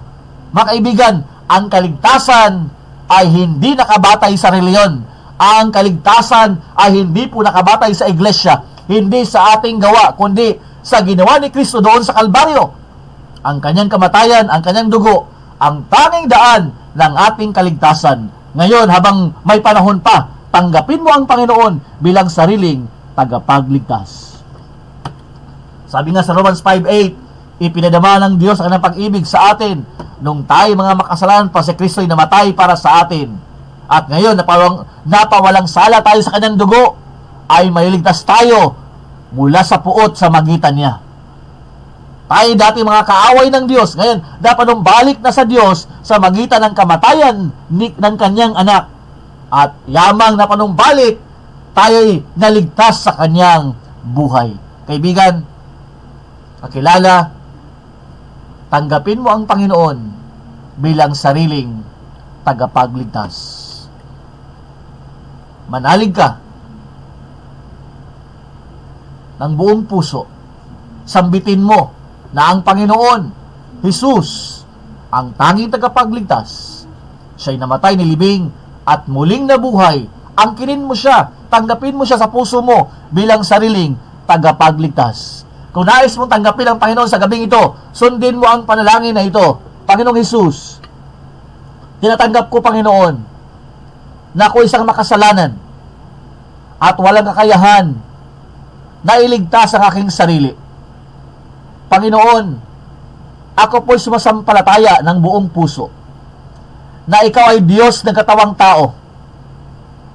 Mga kaibigan, ang kaligtasan ay hindi nakabatay sa reliyon. Ang kaligtasan ay hindi po nakabatay sa iglesia, hindi sa ating gawa, kundi sa ginawa ni Kristo doon sa Kalbaryo. Ang kanyang kamatayan, ang kanyang dugo, ang tanging daan ng ating kaligtasan. Ngayon, habang may panahon pa, tanggapin mo ang Panginoon bilang sariling tagapagligtas. Sabi nga sa Romans 5:8, ipinadama ng Diyos ang kanyang pag-ibig sa atin nung tayo mga makasalanan pa si Kristo'y namatay para sa atin. At ngayon, napawalang sala tayo sa kanyang dugo, ay maliligtas tayo mula sa puot sa magitan niya. Tayo dati mga kaaway ng Diyos, ngayon napanumbalik na sa Diyos sa magitan ng kamatayan ng kanyang anak. At yamang napanumbalik, tayo'y naligtas sa kanyang buhay. Kaibigan, kakilala, tanggapin mo ang Panginoon bilang sariling tagapagligtas. Manalig ka ng buong puso. Sambitin mo na ang Panginoon, Jesus, ang tanging tagapagligtas. Siya'y namatay, nilibing, at muling nabuhay. Angkinin mo siya, tanggapin mo siya sa puso mo bilang sariling tagapagligtas. Kung nais mong tanggapin ang Panginoon sa gabing ito, sundin mo ang panalangin na ito. Panginoong Jesus, tinatanggap ko, Panginoon, na ako isang makasalanan at walang kakayahan na iligtas ang aking sarili. Panginoon, ako po'y sumasampalataya ng buong puso na ikaw ay Diyos ng katawang tao,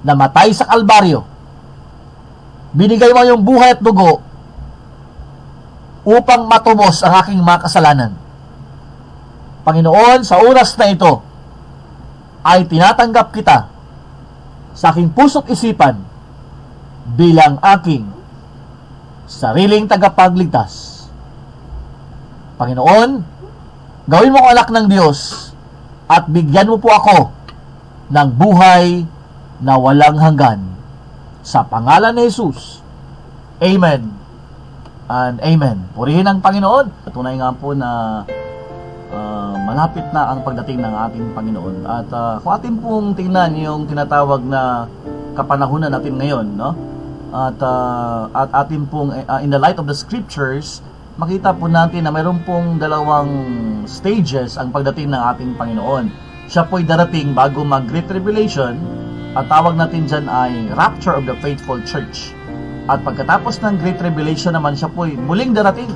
namatay sa Kalbaryo, binigay mo yung buhay at dugo upang matubos ang aking mga kasalanan. Panginoon, sa oras na ito, ay tinatanggap kita sa aking puso't isipan bilang aking sariling tagapagligtas. Panginoon, gawin mo ko anak ng Diyos at bigyan mo po ako ng buhay na walang hanggan. Sa pangalan ni Jesus. Amen and amen. Purihin ang Panginoon. Tunay nga po na malapit na ang pagdating ng ating Panginoon. At kung atin pong tingnan yung tinatawag na kapanahunan natin ngayon, no? At atin pong in the light of the scriptures, makita po natin na mayroon pong dalawang stages ang pagdating ng ating Panginoon. Siya po'y darating bago mag-Great Tribulation, at tawag natin dyan ay Rapture of the Faithful Church. At pagkatapos ng Great Tribulation naman, siya po'y muling darating.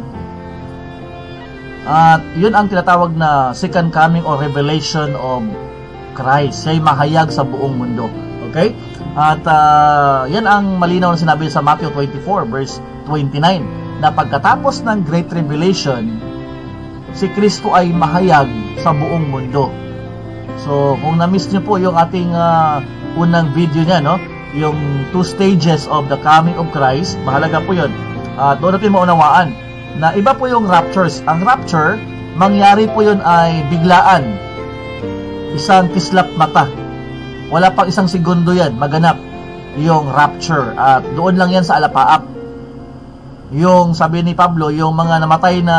At yun ang tinatawag na Second Coming or Revelation of Christ. Siya'y mahayag sa buong mundo. Okay? At yan ang malinaw na sinabi sa Matthew 24 verse 29, na pagkatapos ng Great Tribulation, si Kristo ay mahayag sa buong mundo. So, kung na-miss niyo po yung ating unang video niya, no? Yung 2 stages of the coming of Christ, mahalaga po yun. Doon natin maunawaan na iba po yung raptures. Ang rapture, mangyari po yun ay biglaan. Isang kislap mata. Wala pang isang segundo yan, maganap yung rapture. At doon lang yan sa alapaap. Yung sabi ni Pablo, yung mga namatay na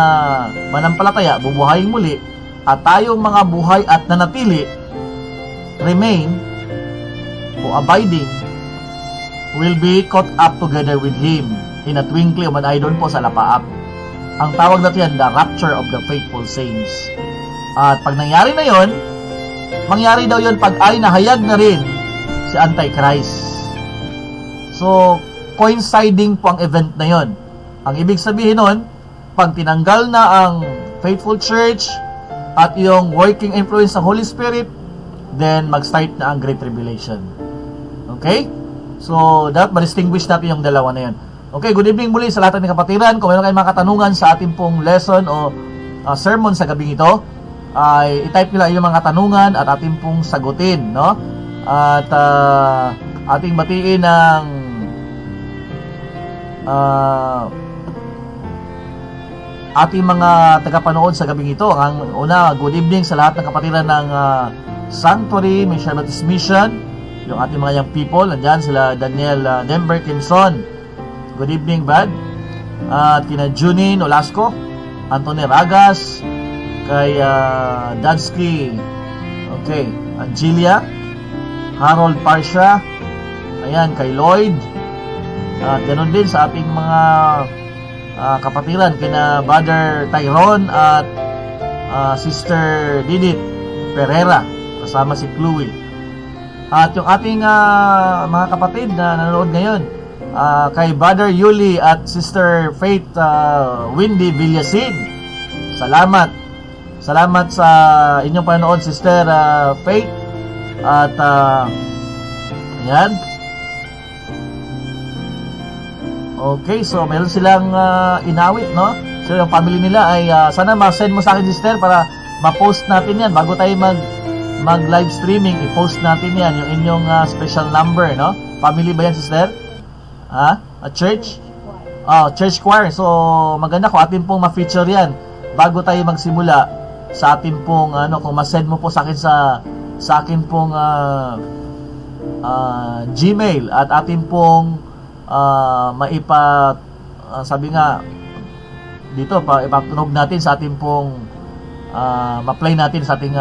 manampalataya, bubuhayin muli. At tayong mga buhay at nanatili, remain o abiding, will be caught up together with Him in a twinkling of an eye, doon po sa alapaap. Ang tawag natin yan, the rapture of the faithful saints. At pag nangyari na yon, mangyari daw yon pag ay nahayag na rin si Antichrist. So, coinciding po ang event na yon. Ang ibig sabihin nun, pag tinanggal na ang faithful church at yung working influence ng Holy Spirit, then mag-start na ang Great Tribulation. Okay? So, dapat ma-distinguish natin yung dalawa na yan. Okay, good evening muli sa lahat ng kapatiran. Kung meron kayong mga katanungan sa ating pong lesson o sermon sa gabing ito, ay i-type nyo lang yung mga katanungan at ating pong sagutin, no? At ating batiin ng ating mga tagapanood sa gabing ito. Ang una, good evening sa lahat ng kapatiran ng Sanctuary Mission Baptist Mission, yung ating mga young people. Nandyan sila Daniel Denver Kimson. Good evening, Brad. At kina Junin Olasco, Anthony Ragas, kay Dansky, okay, Angelia, Harold Parsha, ayan, kay Lloyd, at ganoon din sa ating mga kapatiran, kina Brother Tyrone at Sister Didit Pereira, kasama si Chloe. At yung ating mga kapatid na nanonood ngayon kay Brother Yuli at Sister Faith Windy Villasin. Salamat. Salamat sa inyong panonood, Sister Faith. At ayan. Okay, so meron silang inawit, no? So yung family nila ay sana ma-send mo sa akin, sister, para ma-post natin yan bago tayo mag-live streaming. I-post natin yan, yung inyong special number, no? Family ba yan, sister? A church? Church choir. So maganda kung atin pong ma-feature yan bago tayo magsimula sa atin pong kung ma-send mo po sa akin sa akin pong Gmail at atin pong sabi nga dito ipatunog natin sa ating pong ma-play natin sa ating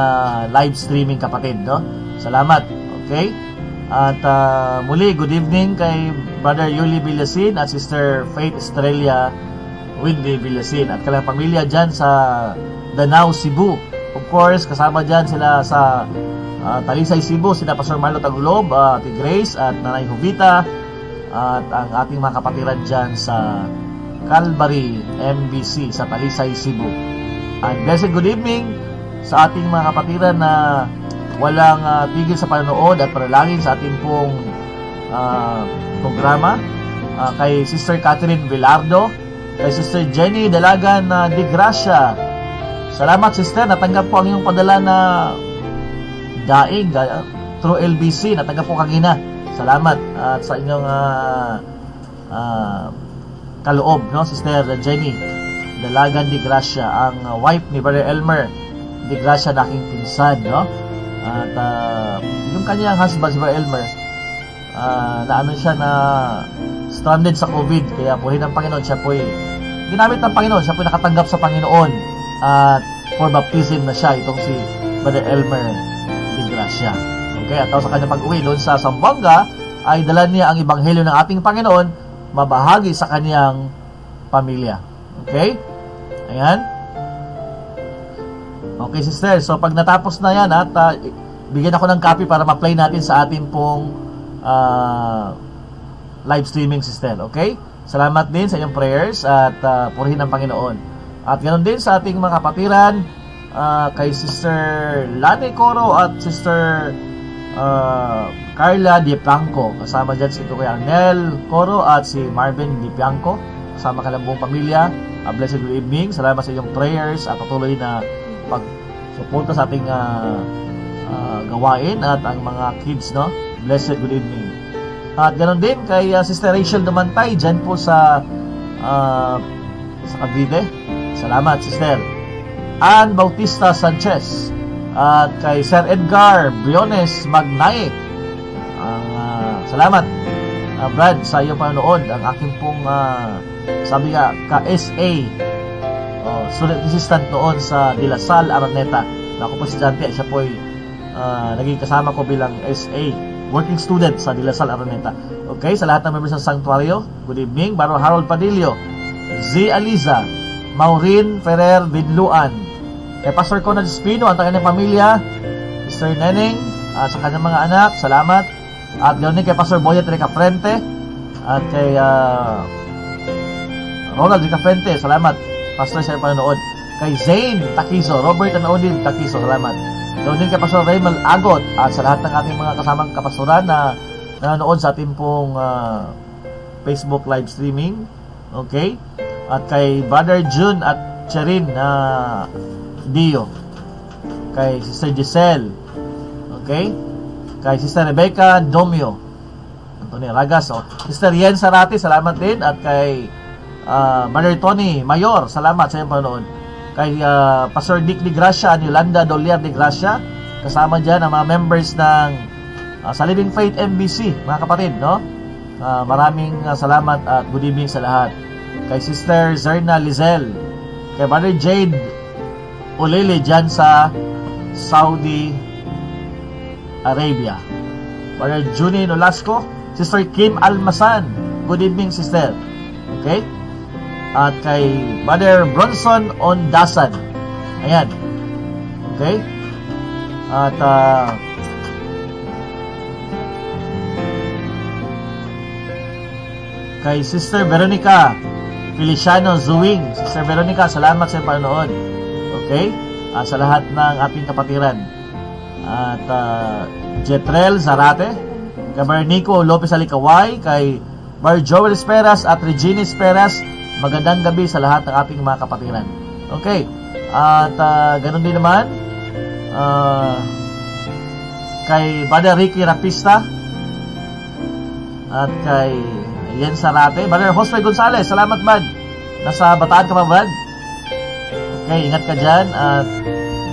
live streaming, kapatid, no? Salamat. Okay? At muli, good evening kay Brother Yuli Villasin at Sister Faith Estrella Windy Villasin at kailang pamilya dyan sa Danao, Cebu. Of course, kasama dyan sila sa Talisay, Cebu, sina Pastor Marlo Tagulob, Ate Grace at Nanay Jovita, at ang ating mga kapatiran dyan sa Calvary MBC sa Talisay, Cebu. And blessed good evening sa ating mga kapatiran na walang tigil sa panonood at panalangin sa ating pong programa. Kay Sister Catherine Villardo, kay Sister Jenny Dalagan de Gracia. Salamat, sister, natanggap po ang iyong padala na daing through LBC, natanggap po kanina. Salamat at sa inyong kaloob, no, Sister Jenny Dalagan de Gracia, ang wife ni Brother Elmer de Gracia, na aking pinsan, no? At yung kanyang husband, si Brother Elmer, siya na stranded sa COVID, kaya purihin ng Panginoon, siya po'y ginamit ng Panginoon, siya po'y nakatanggap sa Panginoon at for baptism na siya, itong si Brother Elmer de Gracia. Okay, at sa kanyang pag-uwi doon sa Zamboanga ay dala niya ang ebanghelyo ng ating Panginoon, mabahagi sa kanyang pamilya. Okay? Ayan. Okay, sister. So, pag natapos na yan, at bigyan ako ng copy para ma-play natin sa ating pong live streaming, sister. Okay? Salamat din sa inyong prayers at purihin ng Panginoon. At ganoon din sa ating mga kapatiran, kay Sister Lani Coro at Sister Carla Di Pianco. Kasama dyan si Kuya Arnel Coro at si Marvin Di Pianco. Kasama ka ng buong pamilya. Blessed good evening. Salamat sa inyong prayers at patuloy na pagsuporta sa ating gawain at ang mga kids, no? Blessed good evening. At ganoon din kay Sister Rachel Dumantay dyan po sa Cavite. Salamat, sister. Ann Bautista Sanchez at kay Sir Edgar Briones Magnaye. Salamat, Brad, sa iyong panonood. Ang aking pong sabi nga, ka-SA student assistant noon sa De La Salle, Araneta. Ako po si Jante, siya po ay naging kasama ko bilang SA working student sa De La Salle, Araneta. Okay, sa lahat ng members ng Sanctuario, good evening. Baro Harold Padillo, Z. Aliza, Maureen Ferrer Vidluan, kay Pastor Conrad Espino at ang kanyang pamilya, Mr. Neneng, sa kanyang mga anak, salamat. At ganoon din kay Pastor Boyet Ricafrente at kay Ronald Ricafrente, salamat, Pastor, sa panonood. Kay Zane Takiso, Robert Anaudin Takiso, salamat. Ganoon din kay Pastor Raymond Agot at sa lahat ng ating mga kasamang kapastoran na nanonood sa ating pong Facebook live streaming. Okay? At kay Brother June at Cherin Dio, kay Sister Giselle, okay, kay Sister Rebecca Domio, Antonio Ragas, Sister Yen Sarati, salamat din. At kay Brother Tony Mayor, salamat sa iyong panonood. Kay Pastor Dick de Gracia and Yolanda Dolier de Gracia, kasama dyan ang mga members ng sa Living Faith MBC, mga kapatid, no? Maraming salamat at good evening sa lahat. Kay Sister Zerna Lizel, kay Brother Jade Ulele dyan sa Saudi Arabia, Brother Junie Nolasco, Sister Kim Almasan, good evening, sister. Okay? At kay Brother Bronson Ondasan, ayan, okay? At Kay Sister Veronica Feliciano Zuwing. Sister Veronica, salamat sa iyong panonood. Okay? At sa lahat ng ating kapatiran. At Jetrel Zarate, kay Bar Nico Lopez Alicaway, kay Bar Joel Esperas at Regina Esperas, magandang gabi sa lahat ng ating mga kapatiran. Okay? At ganun din naman kay Brother Ricky Rapista at kay Yen Sarate, Brother Josue Gonzales, salamat bad. Nasa Bataan ka pa bad? Okay, ingat ka dyan at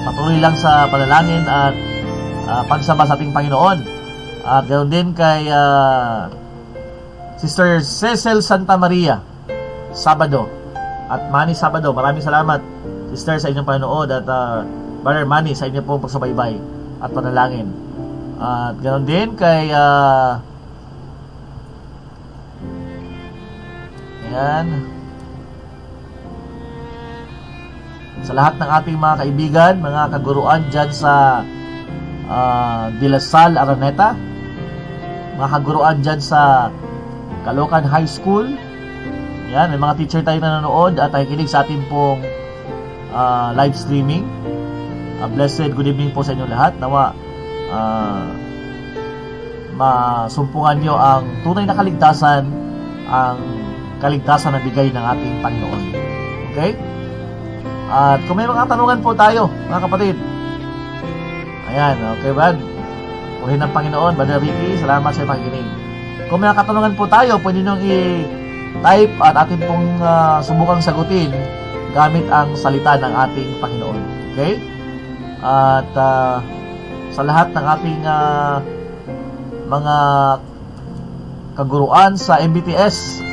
patuloy lang sa panalangin at pagsamba sa ating Panginoon. At ganoon din kay Sister Cecil Santa Maria Sabado at Manny Sabado, maraming salamat Sister sa inyong panonood at Brother Manny sa inyong pong pagsubaybay at panalangin. At ganoon din kay sa lahat ng ating mga kaibigan, mga kaguruan dyan sa De La Salle, Araneta, mga kaguruan dyan sa Caloocan High School. Yan, may mga teacher tayo na nanonood at nakikinig sa ating pong live streaming. Blessed good evening po sa inyo lahat. Nawa masumpungan nyo ang tunay na kaligtasan, ang kaligtasan na bigay ng ating Panginoon. Okay? At kung may mga tanungan po tayo, mga kapatid. Ayan, okay ba? Purihin ng Panginoon, Brother Ricky, salamat sa pakikinig. Kung may mga katanungan po tayo, pwede nyo i-type at atin pong subukang sagutin gamit ang salita ng ating Panginoon. Okay? At sa lahat ng ating mga kaguruan sa MBTS,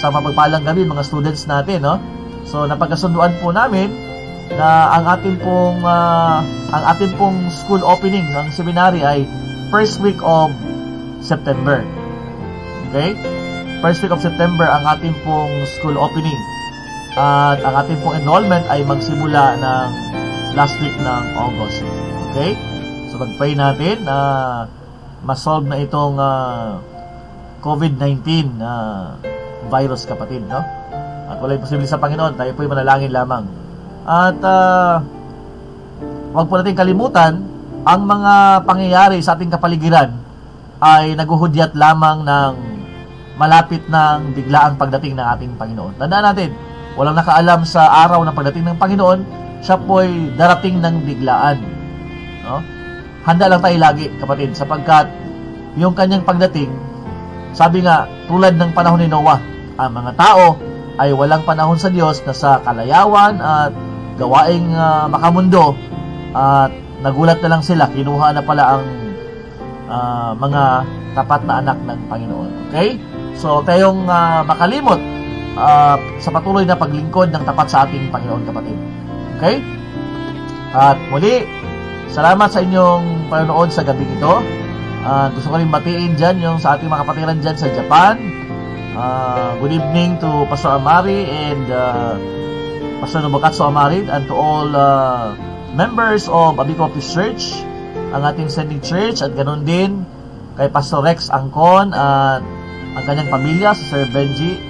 sa mapagpalang gabi, mga students natin, no? So napagkasunduan po namin na ang ating pong school opening ng seminary ay first week of September. Okay? First week of September ang ating pong school opening. At ang ating pong enrollment ay magsimula ng last week ng August. Okay? So mag-pray natin na ma-solve na itong COVID-19 virus, kapatid, no? At wala imposible sa Panginoon, tayo po'y manalangin lamang. At huwag po natin kalimutan, ang mga pangyayari sa ating kapaligiran ay naguhudyat lamang ng malapit ng biglaang pagdating ng ating Panginoon. Tandaan natin, walang nakaalam sa araw ng pagdating ng Panginoon, siya po'y darating ng biglaan. No? Handa lang tayo lagi, kapatid, sapagkat yung kanyang pagdating, sabi nga, tulad ng panahon ni Noah, ang mga tao ay walang panahon sa Diyos na sa kalayawan at gawaing makamundo at nagulat na lang sila, kinuha na pala ang mga tapat na anak ng Panginoon. Okay? So, tayong makalimot sa patuloy na paglingkod ng tapat sa ating Panginoon, kapatid. Okay? At muli, salamat sa inyong panonood sa gabi ito. Gusto ko rin batiin dyan yung sa ating mga kapatiran dyan sa Japan. Good evening to Pastor Amari and Pastor Nobokatsu Amari and to all members of Abico Baptist Church, ang ating sending church, at ganoon din kay Pastor Rex Angkon at ang kanyang pamilya, si Sir Benji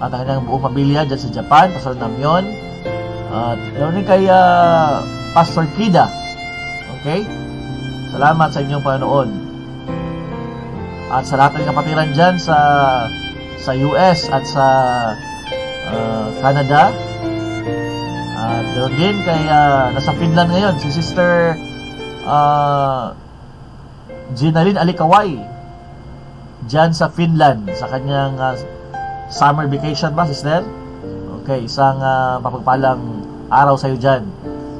at ang kanyang buong pamilya dyan sa Japan, Pastor Namyon, at ganoon din kay Pastor Kida. Okay? Salamat sa inyong panonood. At sa lahat ng kapatiran dyan sa US at sa Canada. At ganoon din kay nasa Finland ngayon si Sister Ginaline Alicaway dyan sa Finland sa kanyang summer vacation ba, sister? Okay, isang mapagpalang araw sa iyo dyan.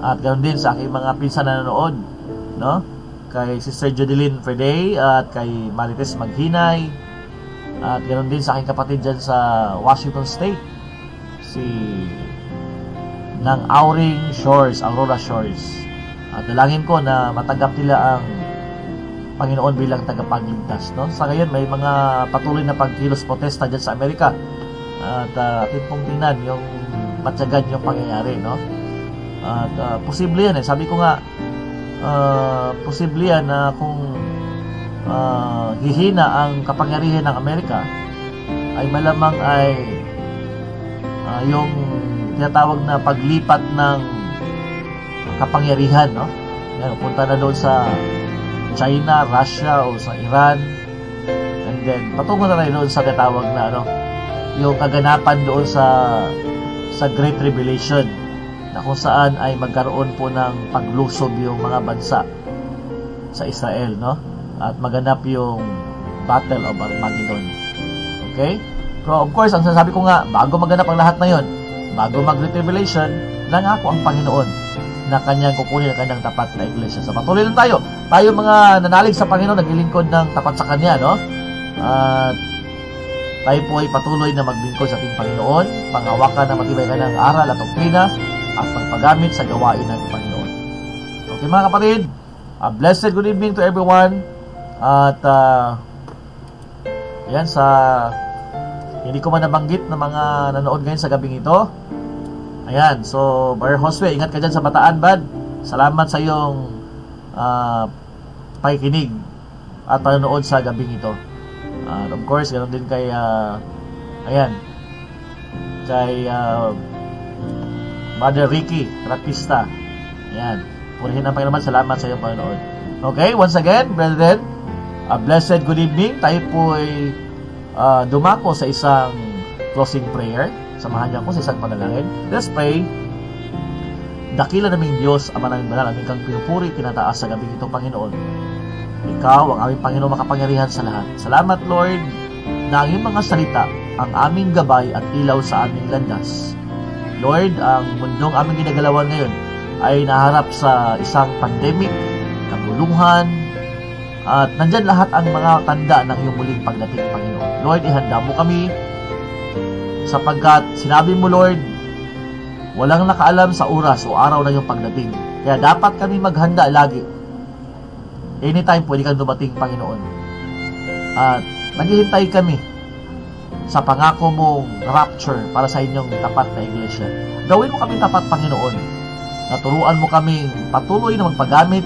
At ganoon din sa aking mga pinsan na nanonood, no? Kay Sister Jodeline Freday at kay Marites Maghinay, at ganoon din sa aking kapatid dyan sa Washington State, si ng Auring Shores, Aurora Shores. At dalangin ko na matanggap nila ang Panginoon bilang tagapagligtas, no? Sa ngayon may mga patuloy na pagkilos protesta dyan sa Amerika, at atin pong tingnan yung matyagan yung pangyayari, no? At posible yan, sabi ko nga, posible yan na kung hihina ang kapangyarihan ng Amerika, ay malamang ay yung tinatawag na paglipat ng kapangyarihan, no? Yan, punta na doon sa China, Russia, o sa Iran. And then, patungo na rin doon sa tinatawag na yung kaganapan doon sa Great Tribulation, na kung saan ay magkaroon po ng paglusob yung mga bansa sa Israel, no? At maganap yung Battle of Armageddon. Okay? So, of course, ang sasabi ko nga, bago maganap ang lahat na yon, bago mag-Great Tribulation, nangako ang Panginoon na kanyang kukunin ang kanyang tapat na iglesia. So, patuloy lang tayo. Tayo mga nanalig sa Panginoon, naglilingkod ng tapat sa Kanya, no? At tayo po ay patuloy na maglingkod sa ating Panginoon, panghawakan ng matibay kanyang aral at doktrina, at pagpagamit sa gawain ng Panginoon. Okay, mga kapatid, a blessed good evening to everyone. At yan, sa hindi ko man nabanggit na mga nanood ngayon sa gabing ito. Ayan, so Brother Josue, ingat ka dyan sa Bataan, bad. Salamat sa iyong pakikinig at panonood sa gabing ito. Of course, ganoon din kay Mother Ricky Ratista. Ayan, purihin ang Panginoon. Salamat sa iyong panonood. Okay, once again, brethren, a blessed good evening. Tayo po ay dumako sa isang closing prayer. Samahan niyo ako sa isang panalangin. Let's pray. Dakila naming Diyos, Ama naming banal, aming kang pinupuri, tinataas sa gabing ito, Panginoon. Ikaw, ang aming Panginoon, makapangyarihan sa lahat. Salamat, Lord, na ang iyong mga salita, ang aming gabay at ilaw sa aming landas. Lord, ang mundong aming ginagalawan ngayon ay naharap sa isang pandemic, kaguluhan, at nandyan lahat ang mga tanda ng iyong muling pagdating, Panginoon. Lord, ihanda mo kami sapagkat sinabi mo, Lord, walang nakaalam sa oras o araw na iyong pagdating. Kaya dapat kami maghanda lagi. Anytime pwede kang dumating, Panginoon. At naghihintay kami sa pangako mong rapture para sa inyong tapat na iglesia. Gawin mo kami tapat, Panginoon. Naturuan mo kaming patuloy na magpagamit,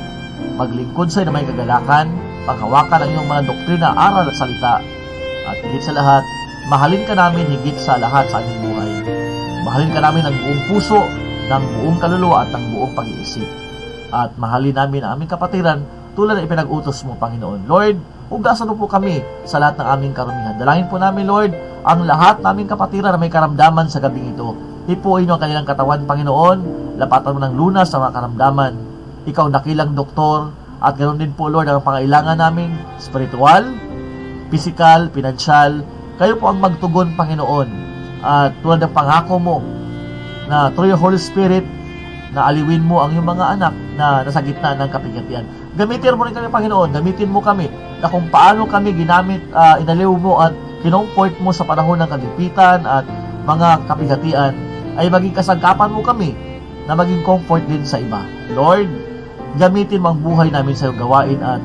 maglingkod sa iyo na may kagalakan, panghawakan ang iyong mga doktrina, aral at salita. At higit sa lahat, mahalin ka namin higit sa lahat sa aming buhay. Mahalin ka namin ng buong puso, ng buong kaluluwa at ng buong pag-iisip. At mahalin namin ang aming kapatiran tulad na ipinag-utos mo, Panginoon. Lord, hugasan mo po kami sa lahat ng aming karumihan. Dalangin po namin, Lord, ang lahat naming kapatiran na may karamdaman sa gabing ito. Ipuin mo ang kanilang katawan, Panginoon. Lapatan mo ng lunas sa mga karamdaman. Ikaw dakilang doktor. At ganoon din po, Lord, ang pangailangan namin, spiritual, physical, pinansyal. Kayo po ang magtugon, Panginoon. At tulad ng pangako mo na through your Holy Spirit, na aliwin mo ang iyong mga anak na nasa gitna ng kapigatian. Gamitin mo rin kami, Panginoon. Gamitin mo kami na kung paano kami ginamit, inaliw mo at kinomfort mo sa panahon ng kagipitan at mga kapigatian, ay maging kasangkapan mo kami na maging comfort din sa iba. Lord, gamitin mo ang buhay namin sa iyong gawain at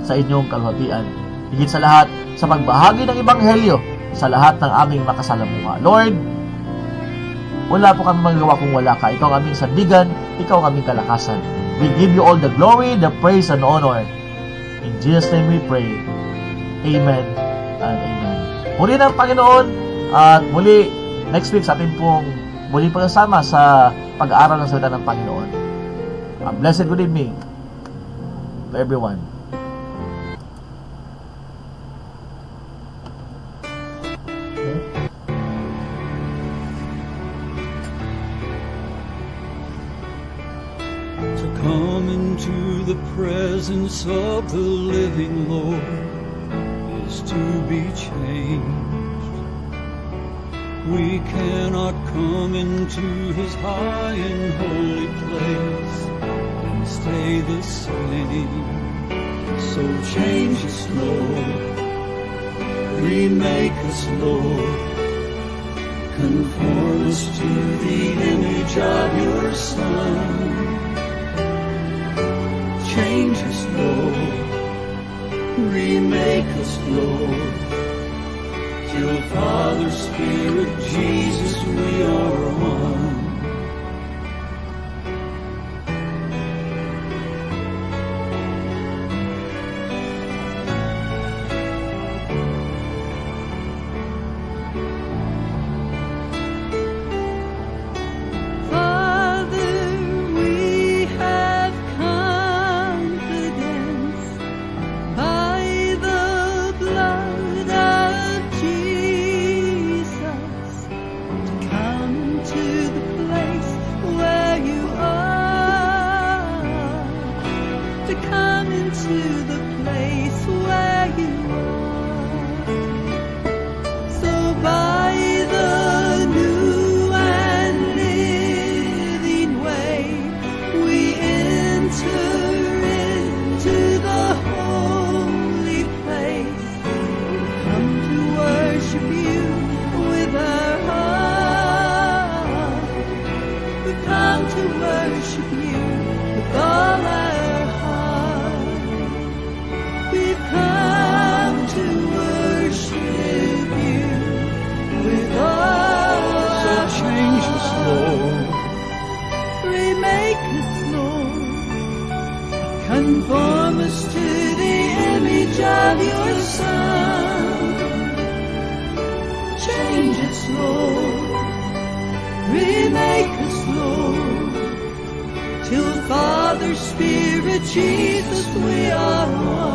sa inyong kalwatian. Higit sa lahat, sa pagbahagi ng Ebanghelyo sa lahat ng aming makasalamuha. Lord, wala po kami magagawa kung wala ka. Ikaw ang aming sandigan, ikaw ang aming kalakasan. We give you all the glory, the praise, and honor. In Jesus' name we pray. Amen and amen. Muli ng Panginoon, at muli, next week sa atin pong muli pagkasama sa pag-aaral ng salita ng Panginoon. A blessed good evening to everyone. Come into the presence of the living Lord is to be changed. We cannot come into His high and holy place and stay the same. So change us, Lord. Remake us, Lord. Conform us to the image of your Son. Change us, Lord. Remake us, Lord. Till Father, Spirit, Jesus, we are one. remake us, Lord. Conform us to the image of your Son. Change us, Lord. Remake us, Lord. Till Father, Spirit, Jesus, we are one.